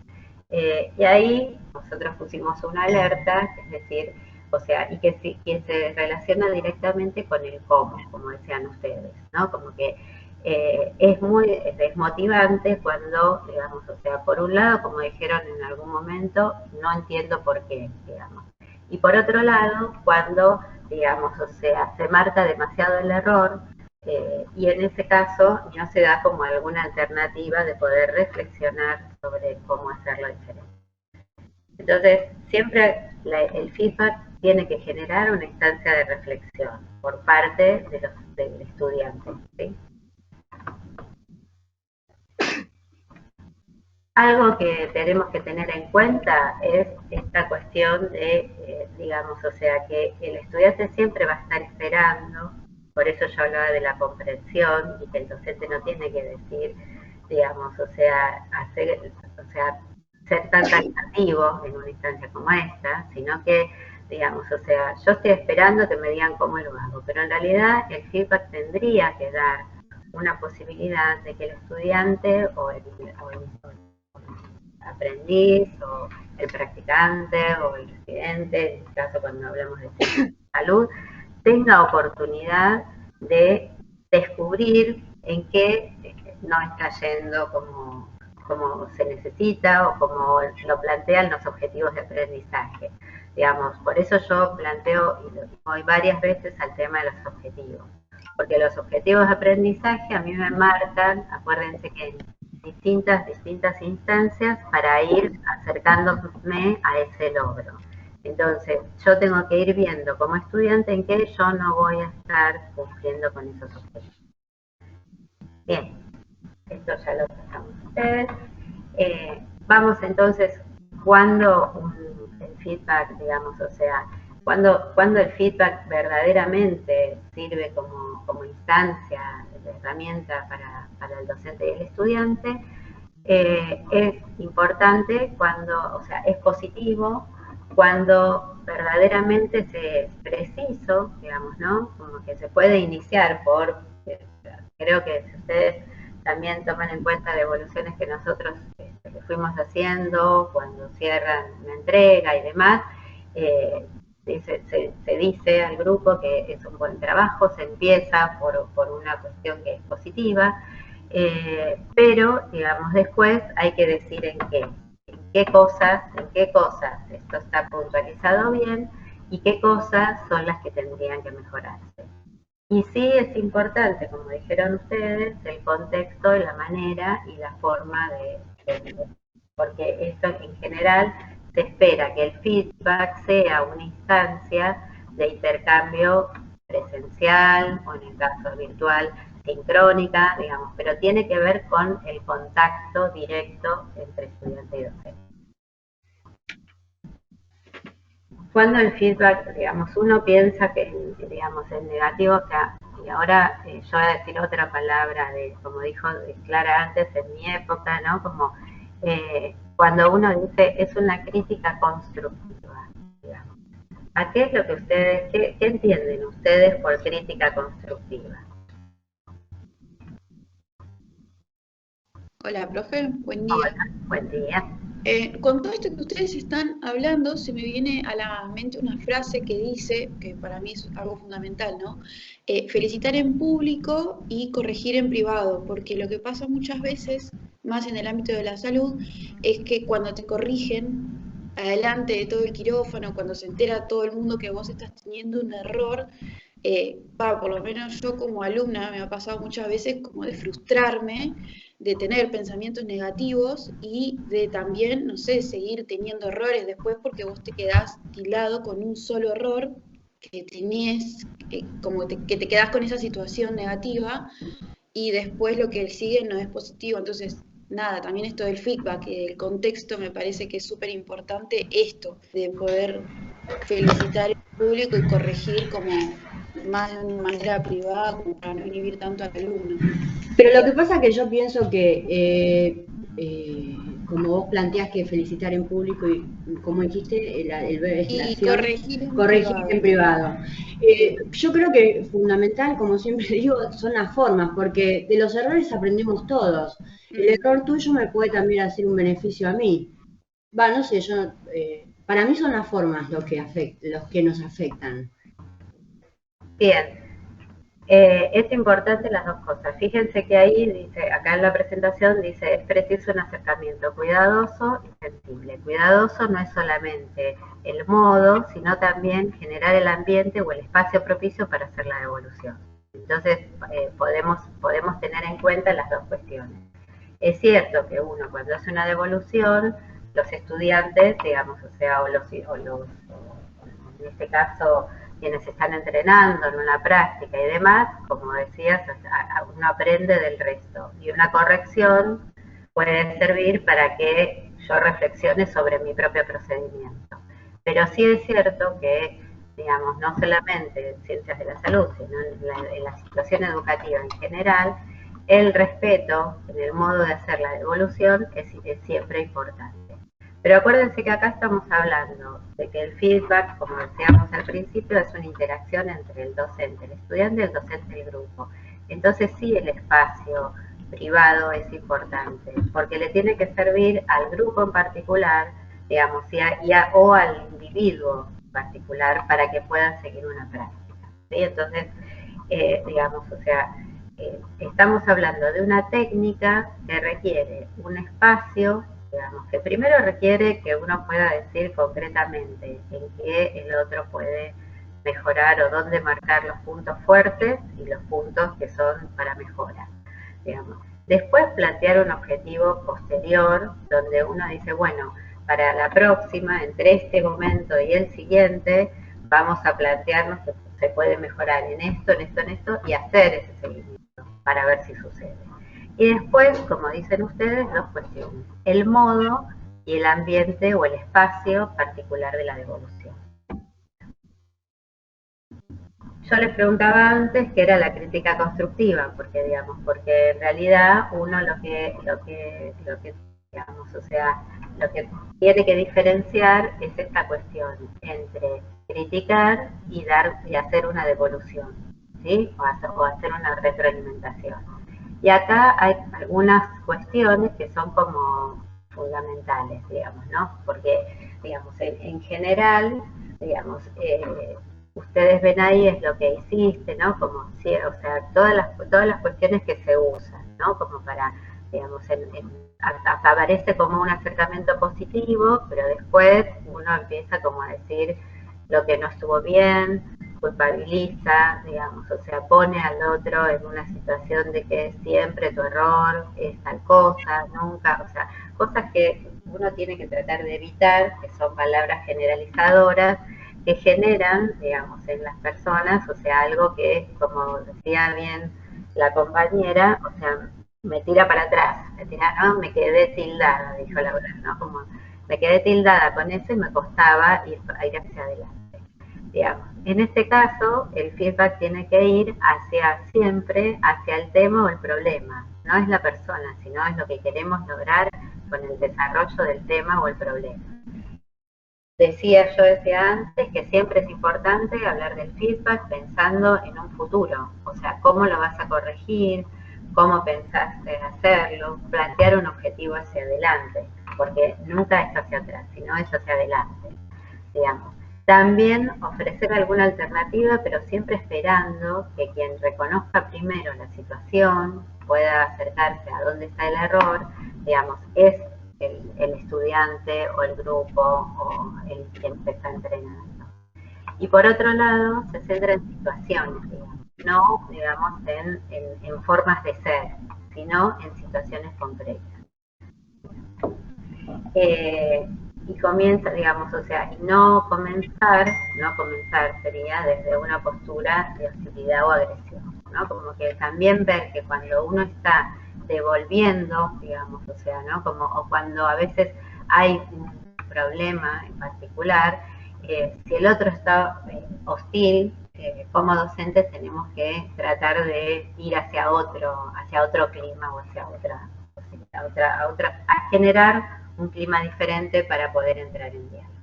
S2: Y ahí nosotros pusimos una alerta, es decir, o sea, y que se relaciona directamente con el cómo, como decían ustedes, ¿no? Como que es muy desmotivante cuando, digamos, o sea, por un lado, como dijeron en algún momento, no entiendo por qué, digamos. Y por otro lado, cuando, digamos, o sea, se marca demasiado el error, y en ese caso no se da como alguna alternativa de poder reflexionar sobre cómo hacerlo diferente. Entonces, siempre el feedback tiene que generar una instancia de reflexión por parte del estudiante, ¿sí? Algo que tenemos que tener en cuenta es esta cuestión de, digamos, o sea, que el estudiante siempre va a estar esperando, por eso yo hablaba de la comprensión y que el docente no tiene que decir, digamos, o sea, ser tan taxativo en una instancia como esta, sino que, digamos, o sea, yo estoy esperando que me digan cómo lo hago, pero en realidad el feedback tendría que dar una posibilidad de que el estudiante o el aprendiz o el practicante o el residente, en este caso cuando hablamos de salud, tenga oportunidad de descubrir en qué no está yendo como se necesita o como lo plantean los objetivos de aprendizaje. Digamos, por eso yo planteo, y lo digo hoy varias veces, al tema de los objetivos. Porque los objetivos de aprendizaje a mí me marcan, acuérdense que en distintas instancias para ir acercándome a ese logro. Entonces, yo tengo que ir viendo como estudiante en qué yo no voy a estar cumpliendo con esos objetivos. Bien, esto ya lo pasamos ustedes. Vamos entonces, cuando el feedback, digamos, o sea, cuando el feedback verdaderamente sirve como instancia, de herramienta para el docente y el estudiante, es importante cuando, o sea, es positivo cuando verdaderamente es preciso, digamos, ¿no? Como que se puede iniciar creo que si ustedes también toman en cuenta devoluciones que nosotros que fuimos haciendo cuando cierran una entrega y demás, se dice al grupo que es un buen trabajo, se empieza por una cuestión que es positiva, pero, digamos, después hay que decir en qué cosas esto está puntualizado bien y qué cosas son las que tendrían que mejorarse. Y sí es importante, como dijeron ustedes, el contexto, la manera y la forma porque esto en general se espera que el feedback sea una instancia de intercambio presencial o en el caso virtual sincrónica, digamos, pero tiene que ver con el contacto directo entre estudiante y docente. Cuando el feedback, digamos, uno piensa que, digamos, es negativo, o sea, y ahora yo voy a decir otra palabra, como dijo Clara antes, en mi época, ¿no? Como cuando uno dice es una crítica constructiva, digamos. ¿A qué es lo que ustedes, qué entienden ustedes por crítica constructiva?
S10: Hola, profe, buen día.
S2: Hola, buen día.
S10: Con todo esto que ustedes están hablando, se me viene a la mente una frase que dice, que para mí es algo fundamental, ¿no? Felicitar en público y corregir en privado, porque lo que pasa muchas veces, más en el ámbito de la salud, es que cuando te corrigen, adelante de todo el quirófano, cuando se entera todo el mundo que vos estás teniendo un error, por lo menos yo como alumna me ha pasado muchas veces como de frustrarme, de tener pensamientos negativos y de también, no sé, seguir teniendo errores después porque vos te quedás tildado con un solo error que tenés, que te quedás con esa situación negativa y después lo que sigue no es positivo. Entonces, nada, también esto del feedback y del contexto me parece que es súper importante esto, de poder felicitar al público y corregir como más de una manera privada, como para no inhibir tanto al alumno.
S3: Pero lo que pasa es que yo pienso que, como vos planteás que felicitar en público y como dijiste, corregir en privado. Yo creo que fundamental, como siempre digo, son las formas, porque de los errores aprendemos todos. El error tuyo me puede también hacer un beneficio a mí. No sé, para mí son las formas los que nos afectan.
S2: Bien. Es importante las dos cosas. Fíjense que ahí dice, acá en la presentación dice, es preciso un acercamiento cuidadoso y sensible. Cuidadoso no es solamente el modo, sino también generar el ambiente o el espacio propicio para hacer la devolución. Entonces, podemos tener en cuenta las dos cuestiones. Es cierto que uno cuando hace una devolución, los estudiantes, digamos, en este caso, quienes están entrenando en una práctica y demás, como decías, uno aprende del resto. Y una corrección puede servir para que yo reflexione sobre mi propio procedimiento. Pero sí es cierto que, digamos, no solamente en ciencias de la salud, sino en la situación educativa en general, el respeto en el modo de hacer la devolución es siempre importante. Pero acuérdense que acá estamos hablando de que el feedback, como decíamos al principio, es una interacción entre el docente, el estudiante y el docente del grupo. Entonces sí, el espacio privado es importante, porque le tiene que servir al grupo en particular, digamos, o al individuo en particular para que puedan seguir una práctica. ¿Sí? Entonces, digamos, estamos hablando de una técnica que requiere un espacio, digamos, que primero requiere que uno pueda decir concretamente en qué el otro puede mejorar o dónde marcar los puntos fuertes y los puntos que son para mejora, digamos. Después plantear un objetivo posterior donde uno dice, bueno, para la próxima, entre este momento y el siguiente, vamos a plantearnos que se puede mejorar en esto y hacer ese seguimiento para ver si sucede. Y después, como dicen ustedes, dos cuestiones, el modo y el ambiente o el espacio particular de la devolución. Yo les preguntaba antes qué era la crítica constructiva, porque en realidad uno lo que tiene que diferenciar es esta cuestión entre criticar y hacer una devolución, ¿sí? O hacer una retroalimentación. Y acá hay algunas cuestiones que son como fundamentales, digamos, ¿no? Porque, digamos, en general, digamos, ustedes ven ahí es lo que hiciste, ¿no? Como, sí, todas las cuestiones que se usan, ¿no? Como para, digamos, aparece como un acercamiento positivo, pero después uno empieza como a decir lo que no estuvo bien, culpabiliza, digamos, pone al otro en una situación de que siempre tu error es tal cosa, nunca, cosas que uno tiene que tratar de evitar, que son palabras generalizadoras, que generan, digamos, en las personas, algo que, como decía bien la compañera, me tira para atrás, ¿no? Me quedé tildada, dijo Laura, ¿no? Como me quedé tildada con eso y me costaba ir hacia adelante. Digamos. En este caso, el feedback tiene que ir siempre hacia el tema o el problema. No es la persona, sino es lo que queremos lograr con el desarrollo del tema o el problema. Yo decía antes que siempre es importante hablar del feedback pensando en un futuro. Cómo lo vas a corregir, cómo pensaste hacerlo, plantear un objetivo hacia adelante, porque nunca es hacia atrás, sino es hacia adelante, digamos. También ofrecer alguna alternativa, pero siempre esperando que quien reconozca primero la situación pueda acercarse a dónde está el error, digamos, es el estudiante o el grupo o el quien se está entrenando. Y por otro lado, se centra en situaciones, digamos, no, digamos, en formas de ser, sino en situaciones concretas. Y comienza, digamos, o sea, y no comenzar sería desde una postura de hostilidad o agresión, ¿no? Como que también ver que cuando uno está devolviendo, digamos, o sea, ¿no? Como, o cuando a veces hay un problema en particular, si el otro está hostil, como docentes tenemos que tratar de ir hacia otro clima o hacia a generar un clima diferente para poder entrar en diálogo.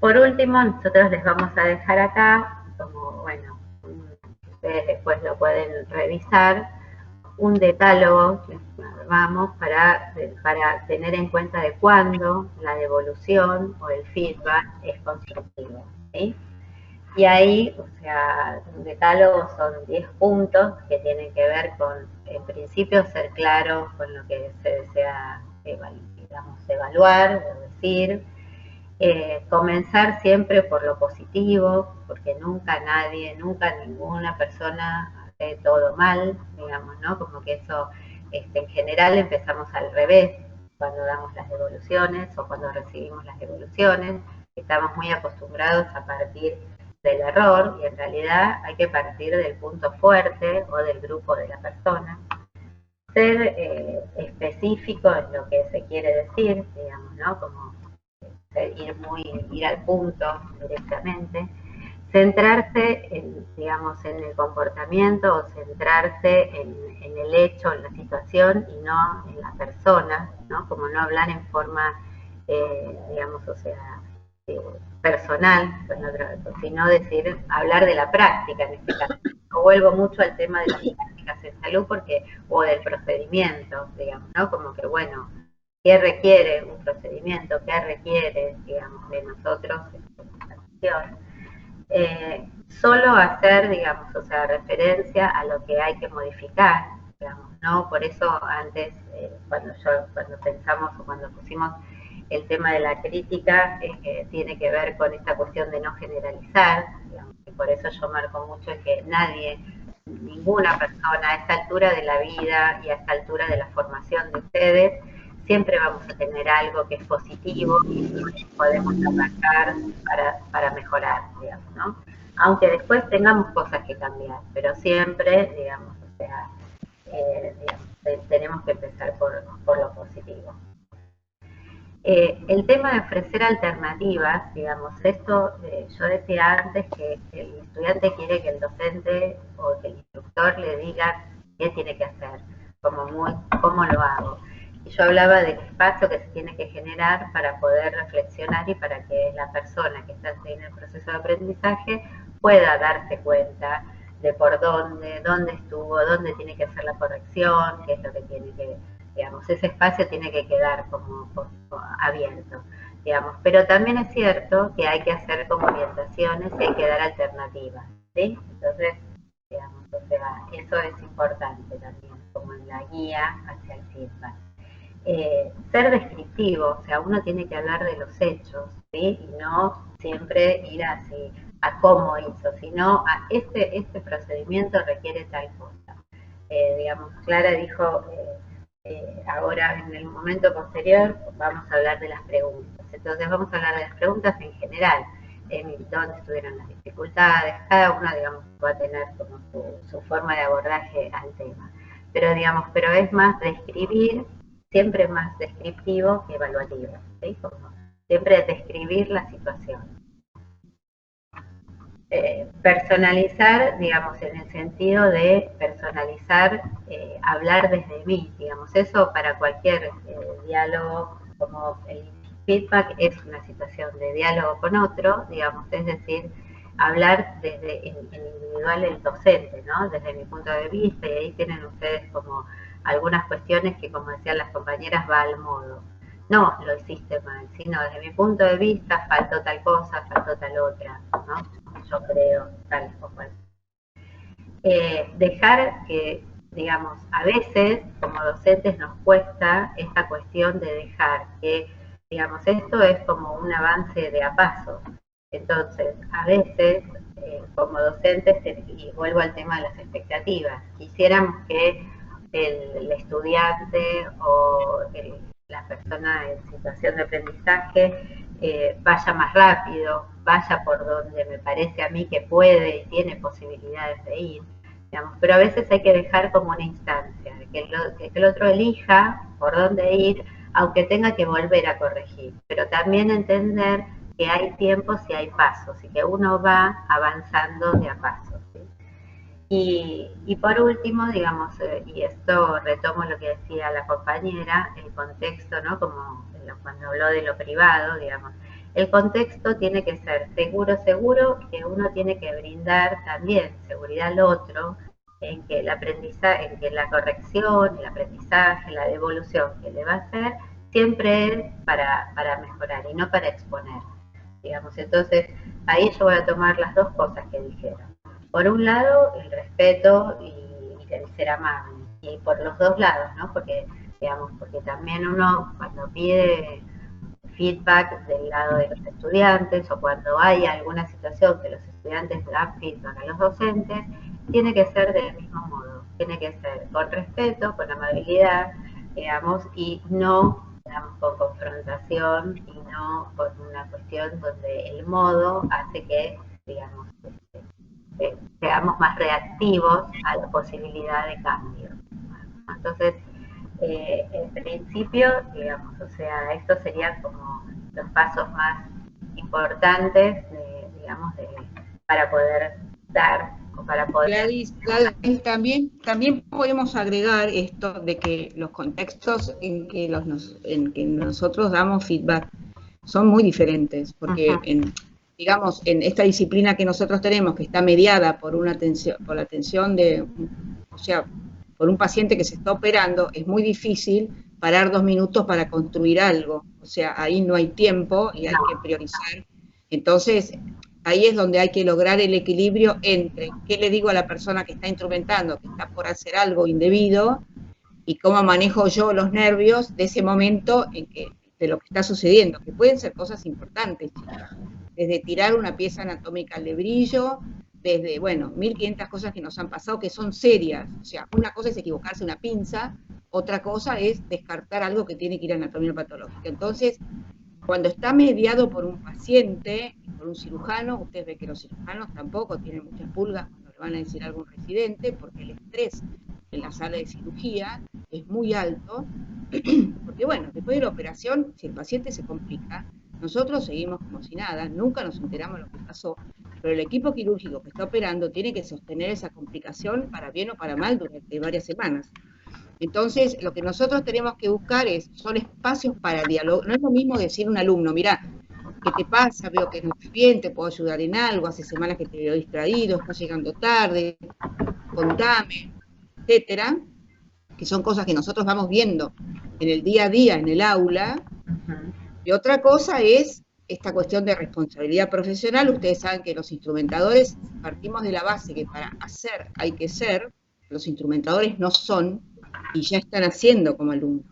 S2: Por último, nosotros les vamos a dejar acá, como bueno, ustedes después lo pueden revisar, un decálogo que vamos para tener en cuenta de cuándo la devolución o el feedback es constructivo, ¿sí? Y ahí, o sea, un decálogo son 10 puntos que tienen que ver con, en principio, ser claro con lo que se desea, digamos, evaluar o decir. Comenzar siempre por lo positivo, porque nunca ninguna persona hace todo mal, digamos, ¿no? Como que eso, en general empezamos al revés cuando damos las devoluciones o cuando recibimos las devoluciones. Estamos muy acostumbrados a partir del error y en realidad hay que partir del punto fuerte o del grupo de la persona. Ser específico en lo que se quiere decir, digamos, ¿no? Como ir al punto directamente, centrarse digamos, en el comportamiento o centrarse en el hecho, en la situación y no en la persona, ¿no? Como no hablar en forma, digamos, o sea, personal, sino hablar de la práctica en este caso. Yo vuelvo mucho al tema de las prácticas en salud o del procedimiento, digamos, ¿no? Como que, bueno, ¿qué requiere un procedimiento? ¿Qué requiere, digamos, de nosotros solo hacer, digamos, o sea, referencia a lo que hay que modificar, digamos, ¿no? Por eso antes, cuando pensamos o cuando pusimos el tema de la crítica, tiene que ver con esta cuestión de no generalizar, digamos, y por eso yo marco mucho que ninguna persona a esta altura de la vida y a esta altura de la formación de ustedes, siempre vamos a tener algo que es positivo y podemos trabajar para mejorar, digamos, ¿no? Aunque después tengamos cosas que cambiar, pero siempre, digamos, o sea, tenemos que empezar por lo positivo. El tema de ofrecer alternativas, digamos, esto yo decía antes que el estudiante quiere que el docente o que el instructor le diga qué tiene que hacer, cómo lo hago. Y yo hablaba del espacio que se tiene que generar para poder reflexionar y para que la persona que está en el proceso de aprendizaje pueda darse cuenta de por dónde estuvo, dónde tiene que hacer la corrección, qué es lo que tiene que, digamos, ese espacio tiene que quedar como abierto, digamos. Pero también es cierto que hay que hacer como orientaciones y hay que dar alternativas, ¿sí? Entonces, digamos, o sea, eso es importante también, como en la guía hacia el feedback. Ser descriptivo, o sea, uno tiene que hablar de los hechos, ¿sí? Y no siempre ir así a cómo hizo, sino a este procedimiento requiere tal cosa. Digamos, Clara dijo, ahora en el momento posterior vamos a hablar de las preguntas. Entonces vamos a hablar de las preguntas en general, dónde estuvieron las dificultades, cada uno, digamos, va a tener como su forma de abordaje al tema. Pero, digamos, es más describir, siempre es más descriptivo que evaluativo, ¿sí? Como siempre describir la situación. Personalizar, digamos, en el sentido de personalizar, hablar desde mí, digamos, eso para cualquier diálogo, como el feedback es una situación de diálogo con otro, digamos, es decir, hablar desde en individual el docente, ¿no? Desde mi punto de vista, y ahí tienen ustedes como algunas cuestiones que, como decían las compañeras, va al modo. No lo hiciste mal, sino desde mi punto de vista faltó tal cosa, faltó tal otra, ¿no? Yo creo tal o cual. Dejar que digamos, a veces como docentes nos cuesta esta cuestión de dejar que, digamos, esto es como un avance de a paso. Entonces, a veces, como docentes, y vuelvo al tema de las expectativas, quisiéramos que el estudiante o la persona en situación de aprendizaje vaya más rápido, vaya por donde me parece a mí que puede y tiene posibilidades de ir, digamos, pero a veces hay que dejar como una instancia, de que el otro elija por dónde ir, aunque tenga que volver a corregir, pero también entender que hay tiempos y hay pasos, y que uno va avanzando de a paso, ¿sí? Y por último, digamos, y esto retomo lo que decía la compañera, el contexto, ¿no? Como cuando habló de lo privado, digamos, el contexto tiene que ser seguro, que uno tiene que brindar también seguridad al otro, en que el aprendizaje, en que la corrección, el aprendizaje, la devolución que le va a hacer, siempre es para mejorar y no para exponer, digamos. Entonces, ahí yo voy a tomar las dos cosas que dijeron. Por un lado, el respeto y el ser amable, y por los dos lados, ¿no? Porque, digamos, porque también uno cuando pide feedback del lado de los estudiantes o cuando hay alguna situación que los estudiantes dan feedback a los docentes, tiene que ser del mismo modo, tiene que ser con respeto, con amabilidad, digamos, y no, digamos, con confrontación y no con una cuestión donde el modo hace que, digamos, seamos más reactivos a la posibilidad de cambio. Entonces, en principio, digamos, o sea, estos serían como los pasos más importantes, digamos, para poder dar o para poder...
S1: Gladys, también podemos agregar esto de que los contextos en que nosotros damos feedback son muy diferentes, porque digamos, en esta disciplina que nosotros tenemos, que está mediada por la atención de, o sea, por un paciente que se está operando, es muy difícil parar 2 minutos para construir algo. O sea, ahí no hay tiempo y hay que priorizar. Entonces, ahí es donde hay que lograr el equilibrio entre qué le digo a la persona que está instrumentando, que está por hacer algo indebido, y cómo manejo yo los nervios de ese momento de lo que está sucediendo, que pueden ser cosas importantes, chicas. Desde tirar una pieza anatómica al lebrillo, desde, bueno, 1500 cosas que nos han pasado que son serias. O sea, una cosa es equivocarse una pinza, otra cosa es descartar algo que tiene que ir a anatomía patológica. Entonces, cuando está mediado por un paciente, por un cirujano, ustedes ven que los cirujanos tampoco tienen muchas pulgas cuando le van a decir a algún residente, porque el estrés en la sala de cirugía es muy alto, porque bueno, después de la operación, si el paciente se complica, nosotros seguimos como si nada, nunca nos enteramos de lo que pasó, pero el equipo quirúrgico que está operando tiene que sostener esa complicación para bien o para mal durante varias semanas. Entonces, lo que nosotros tenemos que buscar son espacios para diálogo. No es lo mismo decir a un alumno, mira, ¿qué te pasa? Veo que no estás bien, te puedo ayudar en algo, hace semanas que te veo distraído, estás llegando tarde, contame, etcétera, que son cosas que nosotros vamos viendo en el día a día, en el aula. Y otra cosa es esta cuestión de responsabilidad profesional. Ustedes saben que los instrumentadores partimos de la base que para hacer hay que ser, los instrumentadores no son, y ya están haciendo como alumnos.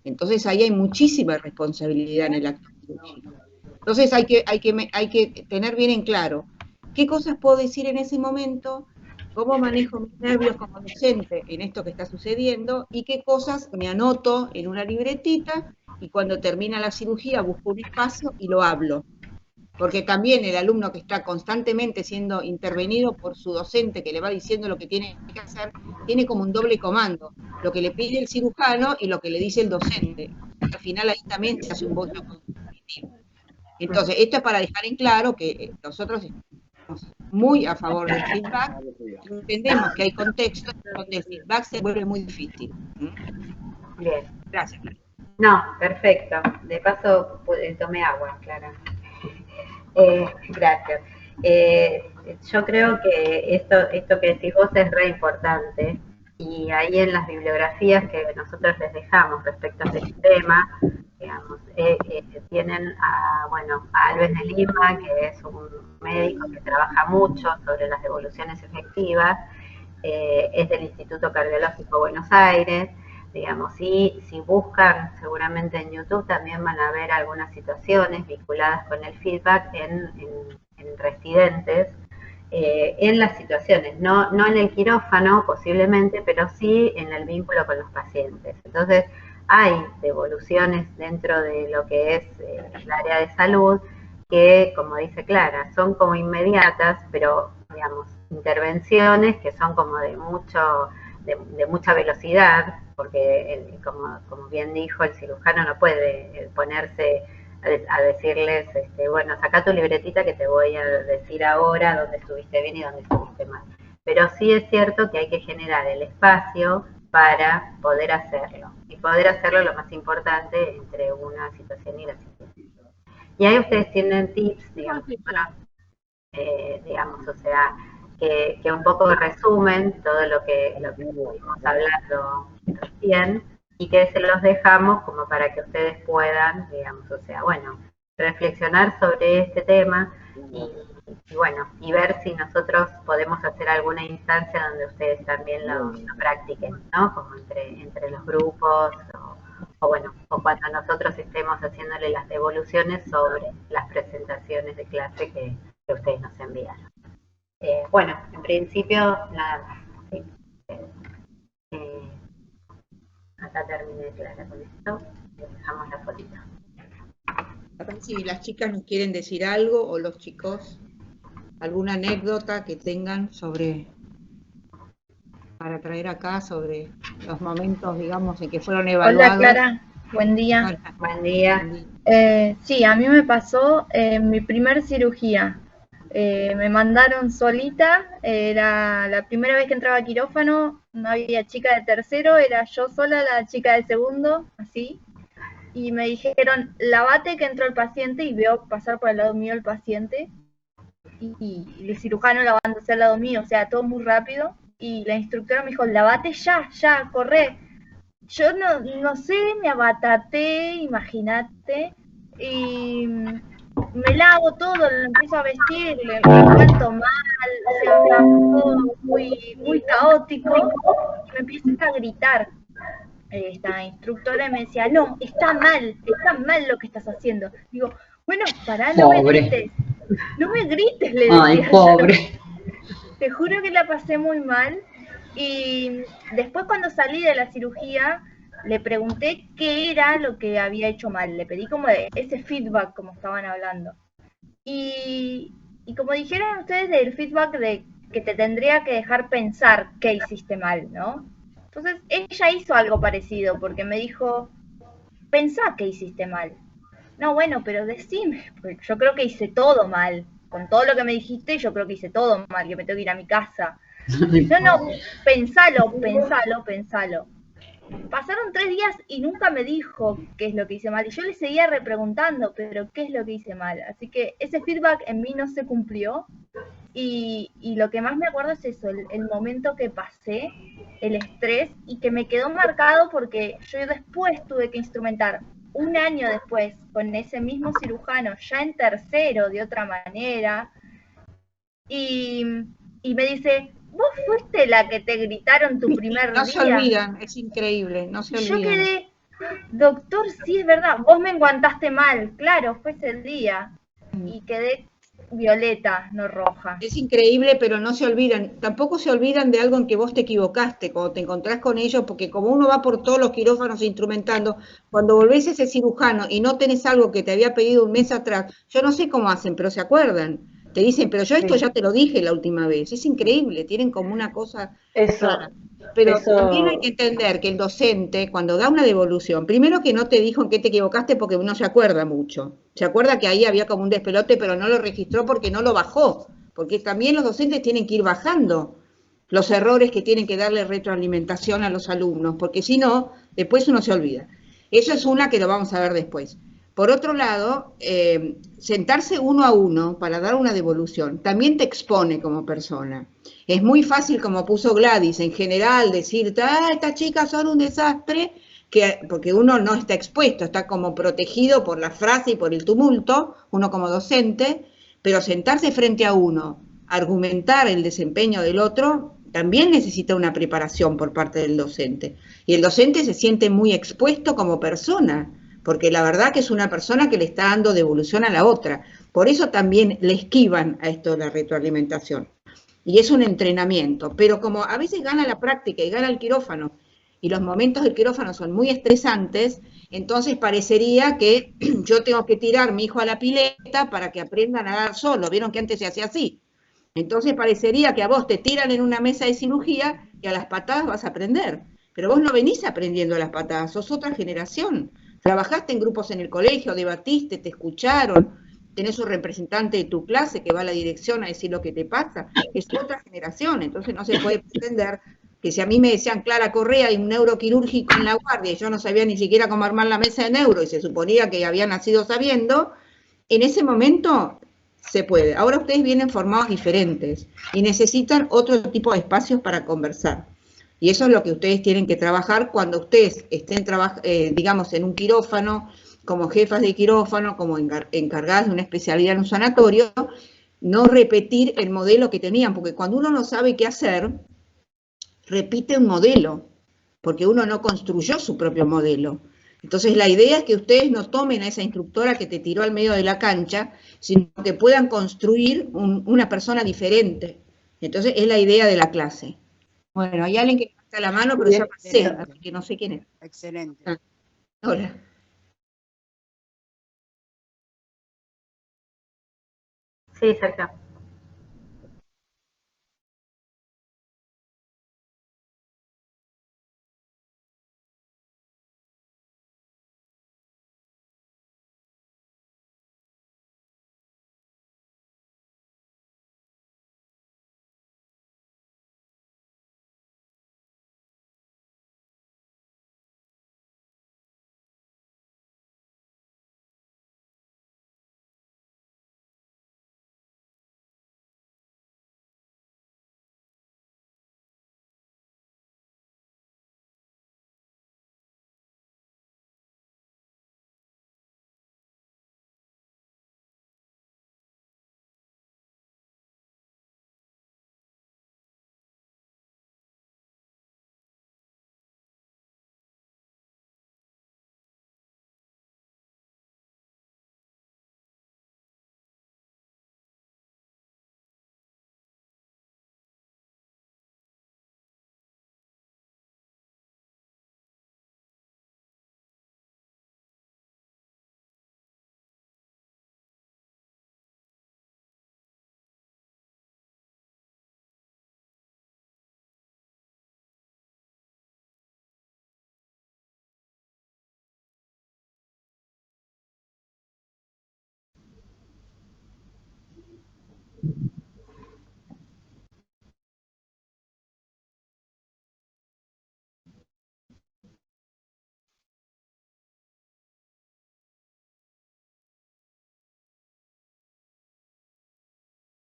S1: Entonces ahí hay muchísima responsabilidad en el acto quirúrgico. Entonces hay que tener bien en claro qué cosas puedo decir en ese momento, cómo manejo mis nervios como docente en esto que está sucediendo, y qué cosas me anoto en una libretita, y cuando termina la cirugía busco un espacio y lo hablo. Porque también el alumno que está constantemente siendo intervenido por su docente, que le va diciendo lo que tiene que hacer, tiene como un doble comando, lo que le pide el cirujano y lo que le dice el docente. Al final ahí también se hace un voto cognitivo. Entonces, esto es para dejar en claro que nosotros estamos muy a favor del feedback, y entendemos que hay contextos donde el feedback se vuelve muy difícil.
S2: Bien.
S1: Gracias.
S2: No, perfecto. De paso, tomé agua, Clara. Gracias. Yo creo que esto que decís vos es re importante, y ahí en las bibliografías que nosotros les dejamos respecto a este tema, digamos, tienen a Alves de Lima, que es un médico que trabaja mucho sobre las devoluciones efectivas, es del Instituto Cardiológico Buenos Aires, digamos, y si buscan seguramente en YouTube también van a ver algunas situaciones vinculadas con el feedback en residentes, en las situaciones, no en el quirófano posiblemente, pero sí en el vínculo con los pacientes. Entonces, hay devoluciones dentro de lo que es el área de salud que, como dice Clara, son como inmediatas, pero, digamos, intervenciones que son como de mucha velocidad, porque, como bien dijo, el cirujano no puede ponerse a decirles, bueno, saca tu libretita que te voy a decir ahora dónde estuviste bien y dónde estuviste mal. Pero sí es cierto que hay que generar el espacio para poder hacerlo. Y poder hacerlo lo más importante entre una situación y la siguiente. Y ahí ustedes tienen tips, digamos, o sea, que un poco resumen todo lo que estuvimos hablando recién, y que se los dejamos como para que ustedes puedan, digamos, o sea, bueno, reflexionar sobre este tema y bueno, y ver si nosotros podemos hacer alguna instancia donde ustedes también lo practiquen, ¿no? Como entre los grupos o bueno, o cuando nosotros estemos haciéndole las devoluciones sobre las presentaciones de clase que ustedes nos enviaron. Bueno, en principio, nada más. ¿Sí? Acá terminé, Clara, con esto. Dejamos la fotito.
S1: A ver si las chicas nos quieren decir algo, o los chicos, alguna anécdota que tengan para traer acá sobre los momentos, digamos, en que fueron evaluados.
S11: Hola, Clara. Buen día.
S1: Hola. Buen día.
S11: Sí, a mí me pasó en mi primer cirugía. Me mandaron solita, era la primera vez que entraba a quirófano, no había chica de tercero, era yo sola la chica de segundo, así. Y me dijeron, lavate que entró el paciente, y veo pasar por el lado mío el paciente. Y el cirujano lavándose al lado mío, o sea, todo muy rápido. Y la instructora me dijo, lavate ya, corre. Yo no sé, me abataté, imagínate, y me lavo todo, lo empiezo a vestir, le encuentro mal, o sea, todo muy caótico, y me empiezan a gritar. Esta instructora me decía, no, está mal lo que estás haciendo. Digo, bueno, pará, no me grites, le decía.
S3: Ay, pobre.
S11: Te juro que la pasé muy mal. Y después, cuando salí de la cirugía, le pregunté qué era lo que había hecho mal. Le pedí como ese feedback, como estaban hablando. Y como dijeron ustedes del feedback de que te tendría que dejar pensar qué hiciste mal, ¿no? Entonces, ella hizo algo parecido, porque me dijo, pensá qué hiciste mal. No, bueno, pero decime, porque yo creo que hice todo mal. Con todo lo que me dijiste, yo creo que hice todo mal, que me tengo que ir a mi casa. No, pensalo. Pasaron 3 días y nunca me dijo qué es lo que hice mal. Y yo le seguía repreguntando, pero ¿qué es lo que hice mal? Así que ese feedback en mí no se cumplió. Y lo que más me acuerdo es eso, el momento que pasé, el estrés, y que me quedó marcado porque yo después tuve que instrumentar 1 año después con ese mismo cirujano, ya en tercero, de otra manera. Y me dice, ¿vos fuiste la que te gritaron tu primer día?
S1: No se olvidan, es increíble, no se olvidan.
S11: Yo quedé, doctor, sí es verdad, vos me enguantaste mal, claro, fue ese el día. Y quedé violeta, no roja.
S1: Es increíble, pero no se olvidan. Tampoco se olvidan de algo en que vos te equivocaste cuando te encontrás con ellos, porque como uno va por todos los quirófanos instrumentando, cuando volvés a ese cirujano y no tenés algo que te había pedido un mes atrás, yo no sé cómo hacen, pero se acuerdan. Te dicen, pero yo esto ya te lo dije la última vez. Es increíble, tienen como una cosa rara. Pero también hay que entender que el docente, cuando da una devolución, primero que no te dijo en qué te equivocaste porque no se acuerda mucho. Se acuerda que ahí había como un despelote, pero no lo registró porque no lo bajó. Porque también los docentes tienen que ir bajando los errores que tienen que darle retroalimentación a los alumnos, porque si no, después uno se olvida. Eso es una que lo vamos a ver después. Por otro lado, sentarse uno a uno para dar una devolución también te expone como persona. Es muy fácil, como puso Gladys, en general decir, estas chicas son un desastre, porque uno no está expuesto, está como protegido por la frase y por el tumulto, uno como docente, pero sentarse frente a uno, argumentar el desempeño del otro, también necesita una preparación por parte del docente. Y el docente se siente muy expuesto como persona, porque la verdad que es una persona que le está dando devolución a la otra. Por eso también le esquivan a esto de la retroalimentación. Y es un entrenamiento, pero como a veces gana la práctica y gana el quirófano, y los momentos del quirófano son muy estresantes, entonces parecería que yo tengo que tirar a mi hijo a la pileta para que aprenda a nadar solo. Vieron que antes se hacía así. Entonces parecería que a vos te tiran en una mesa de cirugía y a las patadas vas a aprender. Pero vos no venís aprendiendo a las patadas, sos otra generación. Trabajaste en grupos en el colegio, debatiste, te escucharon, tenés un representante de tu clase que va a la dirección a decir lo que te pasa. Es otra generación, entonces no se puede pretender que si a mí me decían Clara Correa y un neuroquirúrgico en la guardia y yo no sabía ni siquiera cómo armar la mesa de neuro y se suponía que había nacido sabiendo, en ese momento se puede. Ahora ustedes vienen formados diferentes y necesitan otro tipo de espacios para conversar. Y eso es lo que ustedes tienen que trabajar cuando ustedes estén, digamos, en un quirófano, como jefas de quirófano, como encargadas de una especialidad en un sanatorio, no repetir el modelo que tenían, porque cuando uno no sabe qué hacer, repite un modelo, porque uno no construyó su propio modelo. Entonces la idea es que ustedes no tomen a esa instructora que te tiró al medio de la cancha, sino que puedan construir una persona diferente. Entonces es la idea de la clase. Bueno, hay alguien que levanta la mano, pero ya pasé, así que no sé quién es.
S12: Excelente.
S1: Ah, hola.
S2: Sí, cerca.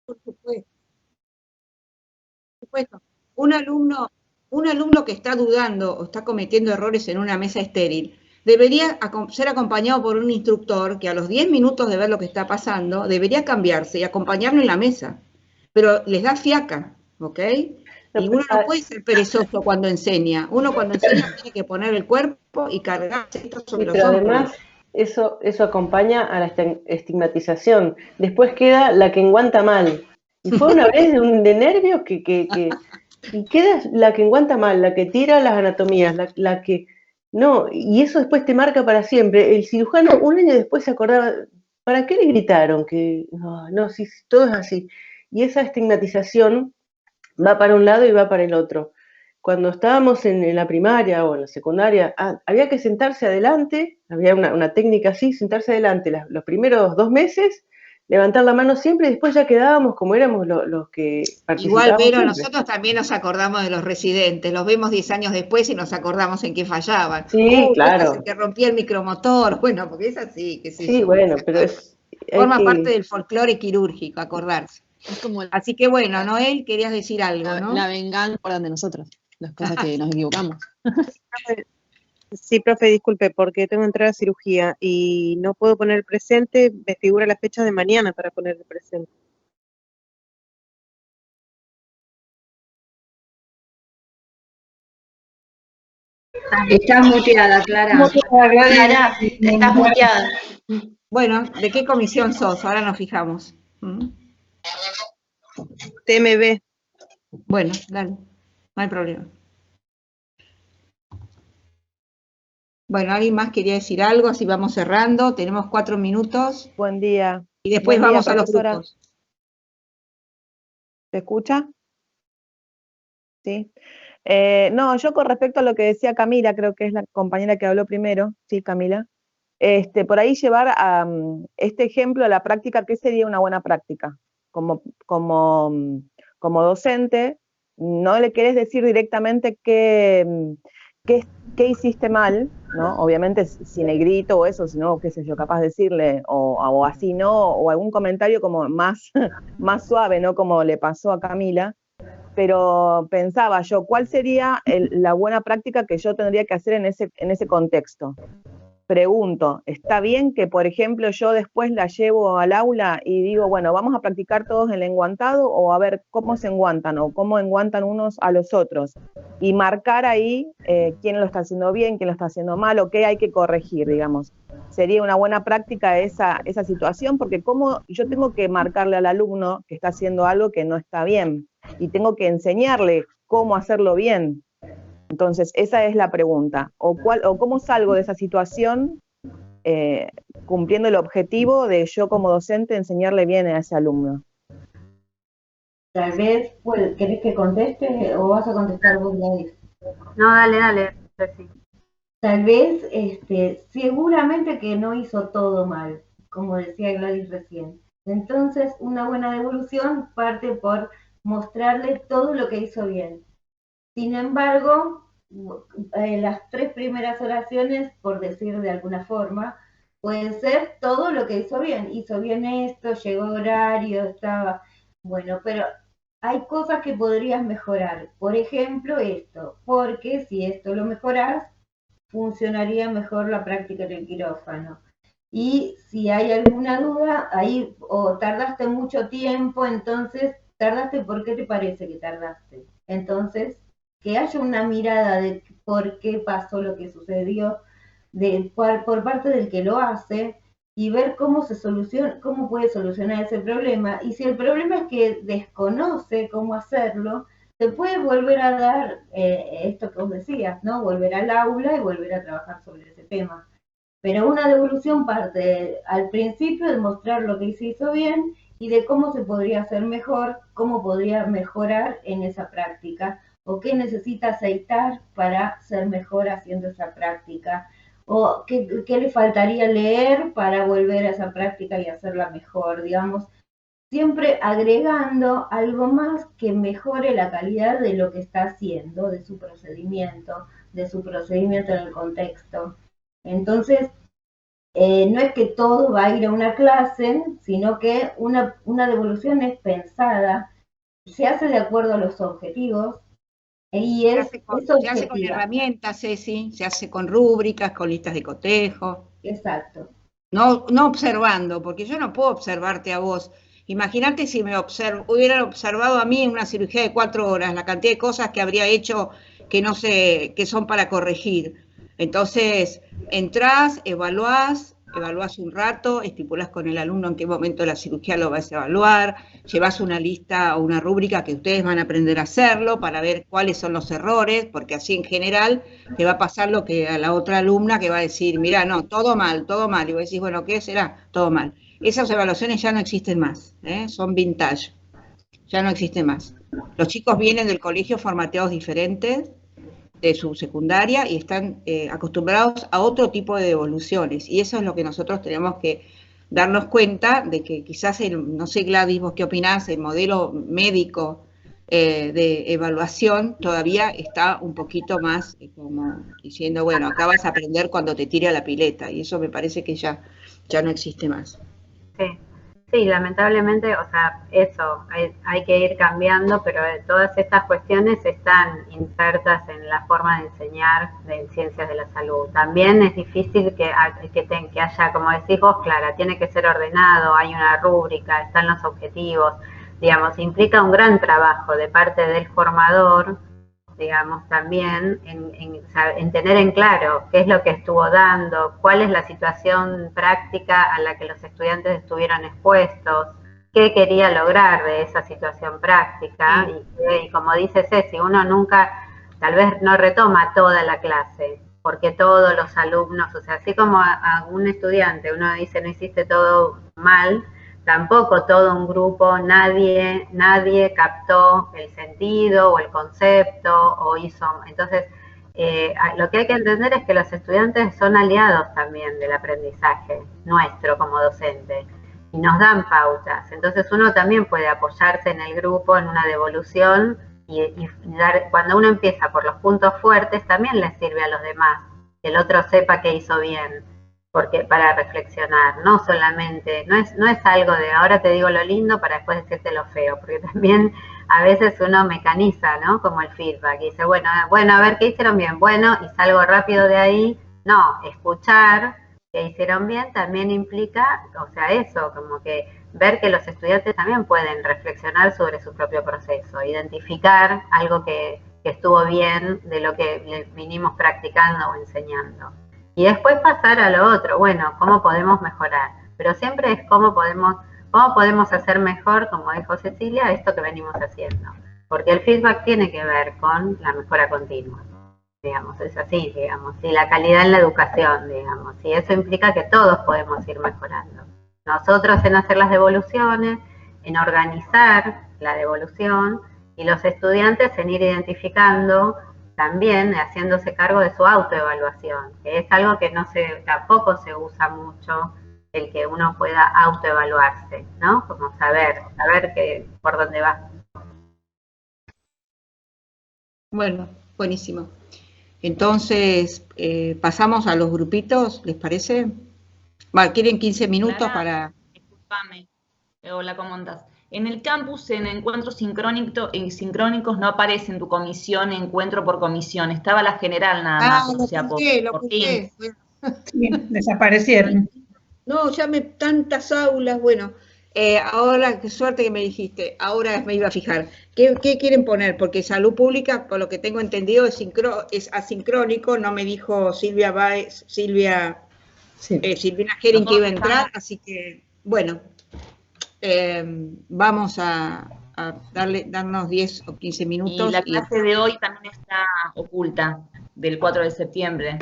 S1: Por supuesto. Un alumno que está dudando o está cometiendo errores en una mesa estéril, debería ser acompañado por un instructor que a los 10 minutos de ver lo que está pasando, debería cambiarse y acompañarlo en la mesa. Pero les da fiaca, ¿ok? Y uno no puede ser perezoso cuando enseña. Uno cuando enseña tiene que poner el cuerpo y cargarse esto sobre los hombros.
S8: Además, eso acompaña a la estigmatización. Después queda la que enguanta mal. Y fue una vez de nervios que y queda la que enguanta mal, la que tira las anatomías, la que... No, y eso después te marca para siempre. El cirujano un año después se acordaba, ¿para qué le gritaron? Que no, sí, todo es así. Y esa estigmatización va para un lado y va para el otro. Cuando estábamos en la primaria o en la secundaria, había que sentarse adelante, había una técnica así, sentarse adelante los primeros 2 meses, levantar la mano siempre y después ya quedábamos como éramos los que participábamos.
S1: Igual, pero
S8: siempre.
S1: nosotros también nos acordamos de los residentes, los vemos 10 años después y nos acordamos en qué fallaban.
S8: Sí, claro.
S1: Este que rompía el micromotor, bueno, porque es así. Que
S8: sí, bueno, pero es...
S1: Forma parte del folclore quirúrgico, acordarse.
S12: Es como
S1: así que bueno, Noel, querías decir algo, ¿no?
S12: La venganza por de nosotros, las cosas que nos equivocamos.
S13: Sí, profe, disculpe, porque tengo que entrar a cirugía y no puedo poner el presente, me figura la fecha de mañana para poner el presente.
S3: Estás muteada, Clara.
S10: Clara, estás muteada.
S1: Bueno, ¿de qué comisión sos? Ahora nos fijamos.
S13: TMB.
S1: Bueno, dale, no hay problema. Bueno, ¿alguien más quería decir algo? Así vamos cerrando. Tenemos 4 minutos.
S14: Buen día.
S1: Y después
S14: Buen día,
S1: vamos a los
S14: profesora.
S1: grupos.
S14: ¿Se escucha? Sí. No, yo con respecto a lo que decía Camila, creo que es la compañera que habló primero, sí, Camila, por ahí llevar a este ejemplo a la práctica, ¿qué sería una buena práctica? Como docente, no le querés decir directamente qué hiciste mal, ¿no? Obviamente sin el grito o eso, sino, qué sé yo, capaz de decirle, o así, ¿no? O algún comentario como más suave, ¿no? Como le pasó a Camila. Pero pensaba yo, ¿cuál sería la buena práctica que yo tendría que hacer en ese contexto? Pregunto, ¿está bien que, por ejemplo, yo después la llevo al aula y digo, bueno, vamos a practicar todos el enguantado o a ver cómo se enguantan o cómo enguantan unos a los otros? Y marcar ahí quién lo está haciendo bien, quién lo está haciendo mal o qué hay que corregir, digamos. Sería una buena práctica esa situación, porque como yo tengo que marcarle al alumno que está haciendo algo que no está bien y tengo que enseñarle cómo hacerlo bien. Entonces, esa es la pregunta. ¿O cómo salgo de esa situación cumpliendo el objetivo de yo como docente enseñarle bien a ese alumno?
S3: Tal vez, ¿querés que conteste o vas a contestar vos, Gladys?
S2: No, dale, sí.
S3: Tal vez, seguramente que no hizo todo mal, como decía Gladys recién. Entonces, una buena devolución parte por mostrarle todo lo que hizo bien. Sin embargo, las 3 primeras oraciones, por decir de alguna forma, pueden ser todo lo que hizo bien. Hizo bien esto, llegó horario, estaba... Bueno, pero hay cosas que podrías mejorar. Por ejemplo, esto, porque si esto lo mejoras, funcionaría mejor la práctica del quirófano. Y si hay alguna duda, ahí o tardaste mucho tiempo, entonces, ¿tardaste por qué te parece que tardaste? Entonces, que haya una mirada de por qué pasó lo que sucedió por parte del que lo hace y ver cómo puede solucionar ese problema. Y si el problema es que desconoce cómo hacerlo, te puede volver a dar esto que vos decías, ¿no? Volver al aula y volver a trabajar sobre ese tema. Pero una devolución parte al principio de mostrar lo que se hizo bien y de cómo se podría hacer mejor, cómo podría mejorar en esa práctica, o qué necesita aceitar para ser mejor haciendo esa práctica, o qué le faltaría leer para volver a esa práctica y hacerla mejor, digamos, siempre agregando algo más que mejore la calidad de lo que está haciendo, de su procedimiento en el contexto. Entonces, no es que todo va a ir a una clase, sino que una devolución es pensada, se hace de acuerdo a los objetivos, y
S1: se hace con herramientas, Ceci, se hace con rúbricas, con listas de cotejo.
S3: Exacto.
S1: No observando, porque yo no puedo observarte a vos. Imagínate si hubieran observado a mí en una cirugía de 4 horas, la cantidad de cosas que habría hecho que no sé, que son para corregir. Entonces, entrás, evaluás un rato, estipulás con el alumno en qué momento de la cirugía lo vas a evaluar, llevas una lista o una rúbrica que ustedes van a aprender a hacerlo para ver cuáles son los errores, porque así en general te va a pasar lo que a la otra alumna que va a decir, mira, no, todo mal, y vos decís, bueno, ¿qué será? Todo mal. Esas evaluaciones ya no existen más, son vintage, ya no existen más. Los chicos vienen del colegio formateados diferentes, de su secundaria, y están acostumbrados a otro tipo de devoluciones, y eso es lo que nosotros tenemos que darnos cuenta de que quizás, no sé, Gladys, vos qué opinás, el modelo médico de evaluación todavía está un poquito más como diciendo, bueno, acá vas a aprender cuando te tire a la pileta, y eso me parece que ya no existe más.
S2: Sí, lamentablemente, o sea, eso, hay que ir cambiando, pero todas estas cuestiones están insertas en la forma de enseñar en ciencias de la salud. También es difícil que haya, como decís vos, Clara, tiene que ser ordenado, hay una rúbrica, están los objetivos, digamos, implica un gran trabajo de parte del formador digamos, también en tener en claro qué es lo que estuvo dando, cuál es la situación práctica a la que los estudiantes estuvieron expuestos, qué quería lograr de esa situación práctica, y como dice Ceci, uno nunca, tal vez no retoma toda la clase, porque todos los alumnos, o sea, así como a un estudiante uno dice no hiciste todo mal, tampoco todo un grupo, nadie captó el sentido o el concepto o hizo. Entonces, lo que hay que entender es que los estudiantes son aliados también del aprendizaje nuestro como docente y nos dan pautas. Entonces uno también puede apoyarse en el grupo, en una devolución y dar, cuando uno empieza por los puntos fuertes, también les sirve a los demás que el otro sepa que hizo bien. Porque para reflexionar, no solamente, no es algo de ahora te digo lo lindo para después decirte lo feo, porque también a veces uno mecaniza, ¿no? Como el feedback, y dice, bueno, a ver qué hicieron bien, bueno, y salgo rápido de ahí. No, escuchar que hicieron bien también implica, o sea, eso, como que ver que los estudiantes también pueden reflexionar sobre su propio proceso, identificar algo que estuvo bien de lo que vinimos practicando o enseñando. Y después pasar a lo otro, bueno, ¿cómo podemos mejorar? Pero siempre es cómo podemos hacer mejor, como dijo Cecilia, esto que venimos haciendo. Porque el feedback tiene que ver con la mejora continua, digamos, es así, digamos, y la calidad en la educación, digamos, y eso implica que todos podemos ir mejorando. Nosotros en hacer las devoluciones, en organizar la devolución, y los estudiantes en ir identificando también haciéndose cargo de su autoevaluación, que es algo que tampoco se usa mucho, el que uno pueda autoevaluarse, ¿no? Como saber por dónde va.
S1: Bueno, buenísimo. Entonces, pasamos a los grupitos, ¿les parece? ¿Quieren 15 minutos para...?
S5: Disculpame, hola, ¿cómo andás? En el campus, en encuentros sincrónicos, no aparece en tu comisión encuentro por comisión. Estaba la general nada más.
S7: Lo puse. Sí, desaparecieron.
S15: No, tantas aulas, bueno.
S1: Ahora, qué suerte que me dijiste. Ahora me iba a fijar. ¿Qué quieren poner? Porque salud pública, por lo que tengo entendido, es asincrónico. No me dijo Silvia Gering que iba a entrar, así que, bueno. Vamos a darnos 10 o 15 minutos.
S5: Y la clase de hoy también está oculta, del 4 de septiembre.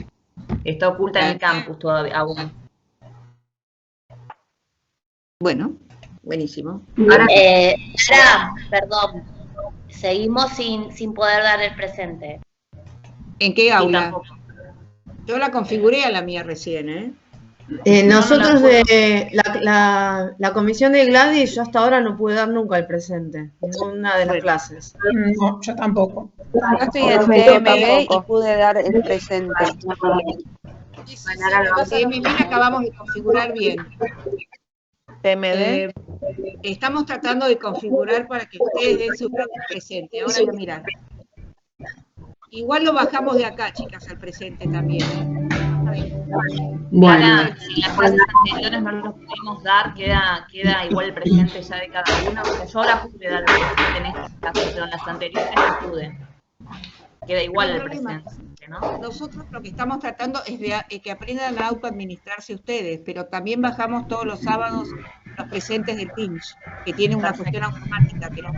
S5: Está oculta en el campus todavía aún.
S1: Bueno, buenísimo.
S16: Ahora, perdón, seguimos sin poder dar el presente.
S1: ¿En qué aula? Yo la configuré a la mía recién, ¿eh?
S15: Nosotros de la comisión de Gladys, yo hasta ahora no pude dar nunca el presente, ninguna de las clases.
S7: No, yo tampoco.
S13: Yo estoy en TMD y pude dar el presente.
S1: TMD acabamos de configurar bien.
S13: TMD.
S1: Estamos tratando de configurar para que ustedes den su propio presente. Ahora voy a mirar. Igual lo bajamos de acá, chicas, al presente también.
S5: Bueno. Si las clases anteriores no los pudimos dar, queda igual el presente ya de cada uno. Porque yo ahora pude dar el presente en estas clases, pero en las anteriores no pude. Queda igual el presente, ¿no?
S1: Nosotros lo que estamos tratando es de que aprendan a autoadministrarse ustedes, pero también bajamos todos los sábados los presentes de Teams, que tiene una cuestión automática. Que no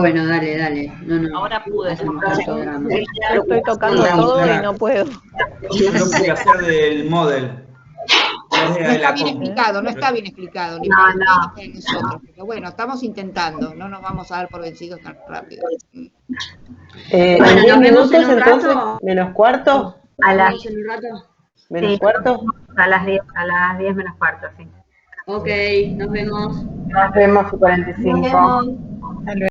S3: bueno, dale. No.
S5: Ahora pude.
S13: Yo estoy tocando todo y no puedo.
S17: Yo no pude hacer del model.
S1: No está bien explicado, ni para ustedes ni para nosotros. Pero bueno, estamos intentando, no nos vamos a dar por vencidos tan rápido.
S8: Bueno, nos vemos en un rato. ¿Menos cuarto? ¿Menos cuarto?
S2: A las 10 menos cuarto, sí.
S3: Ok, nos vemos.
S2: Nos vemos 45.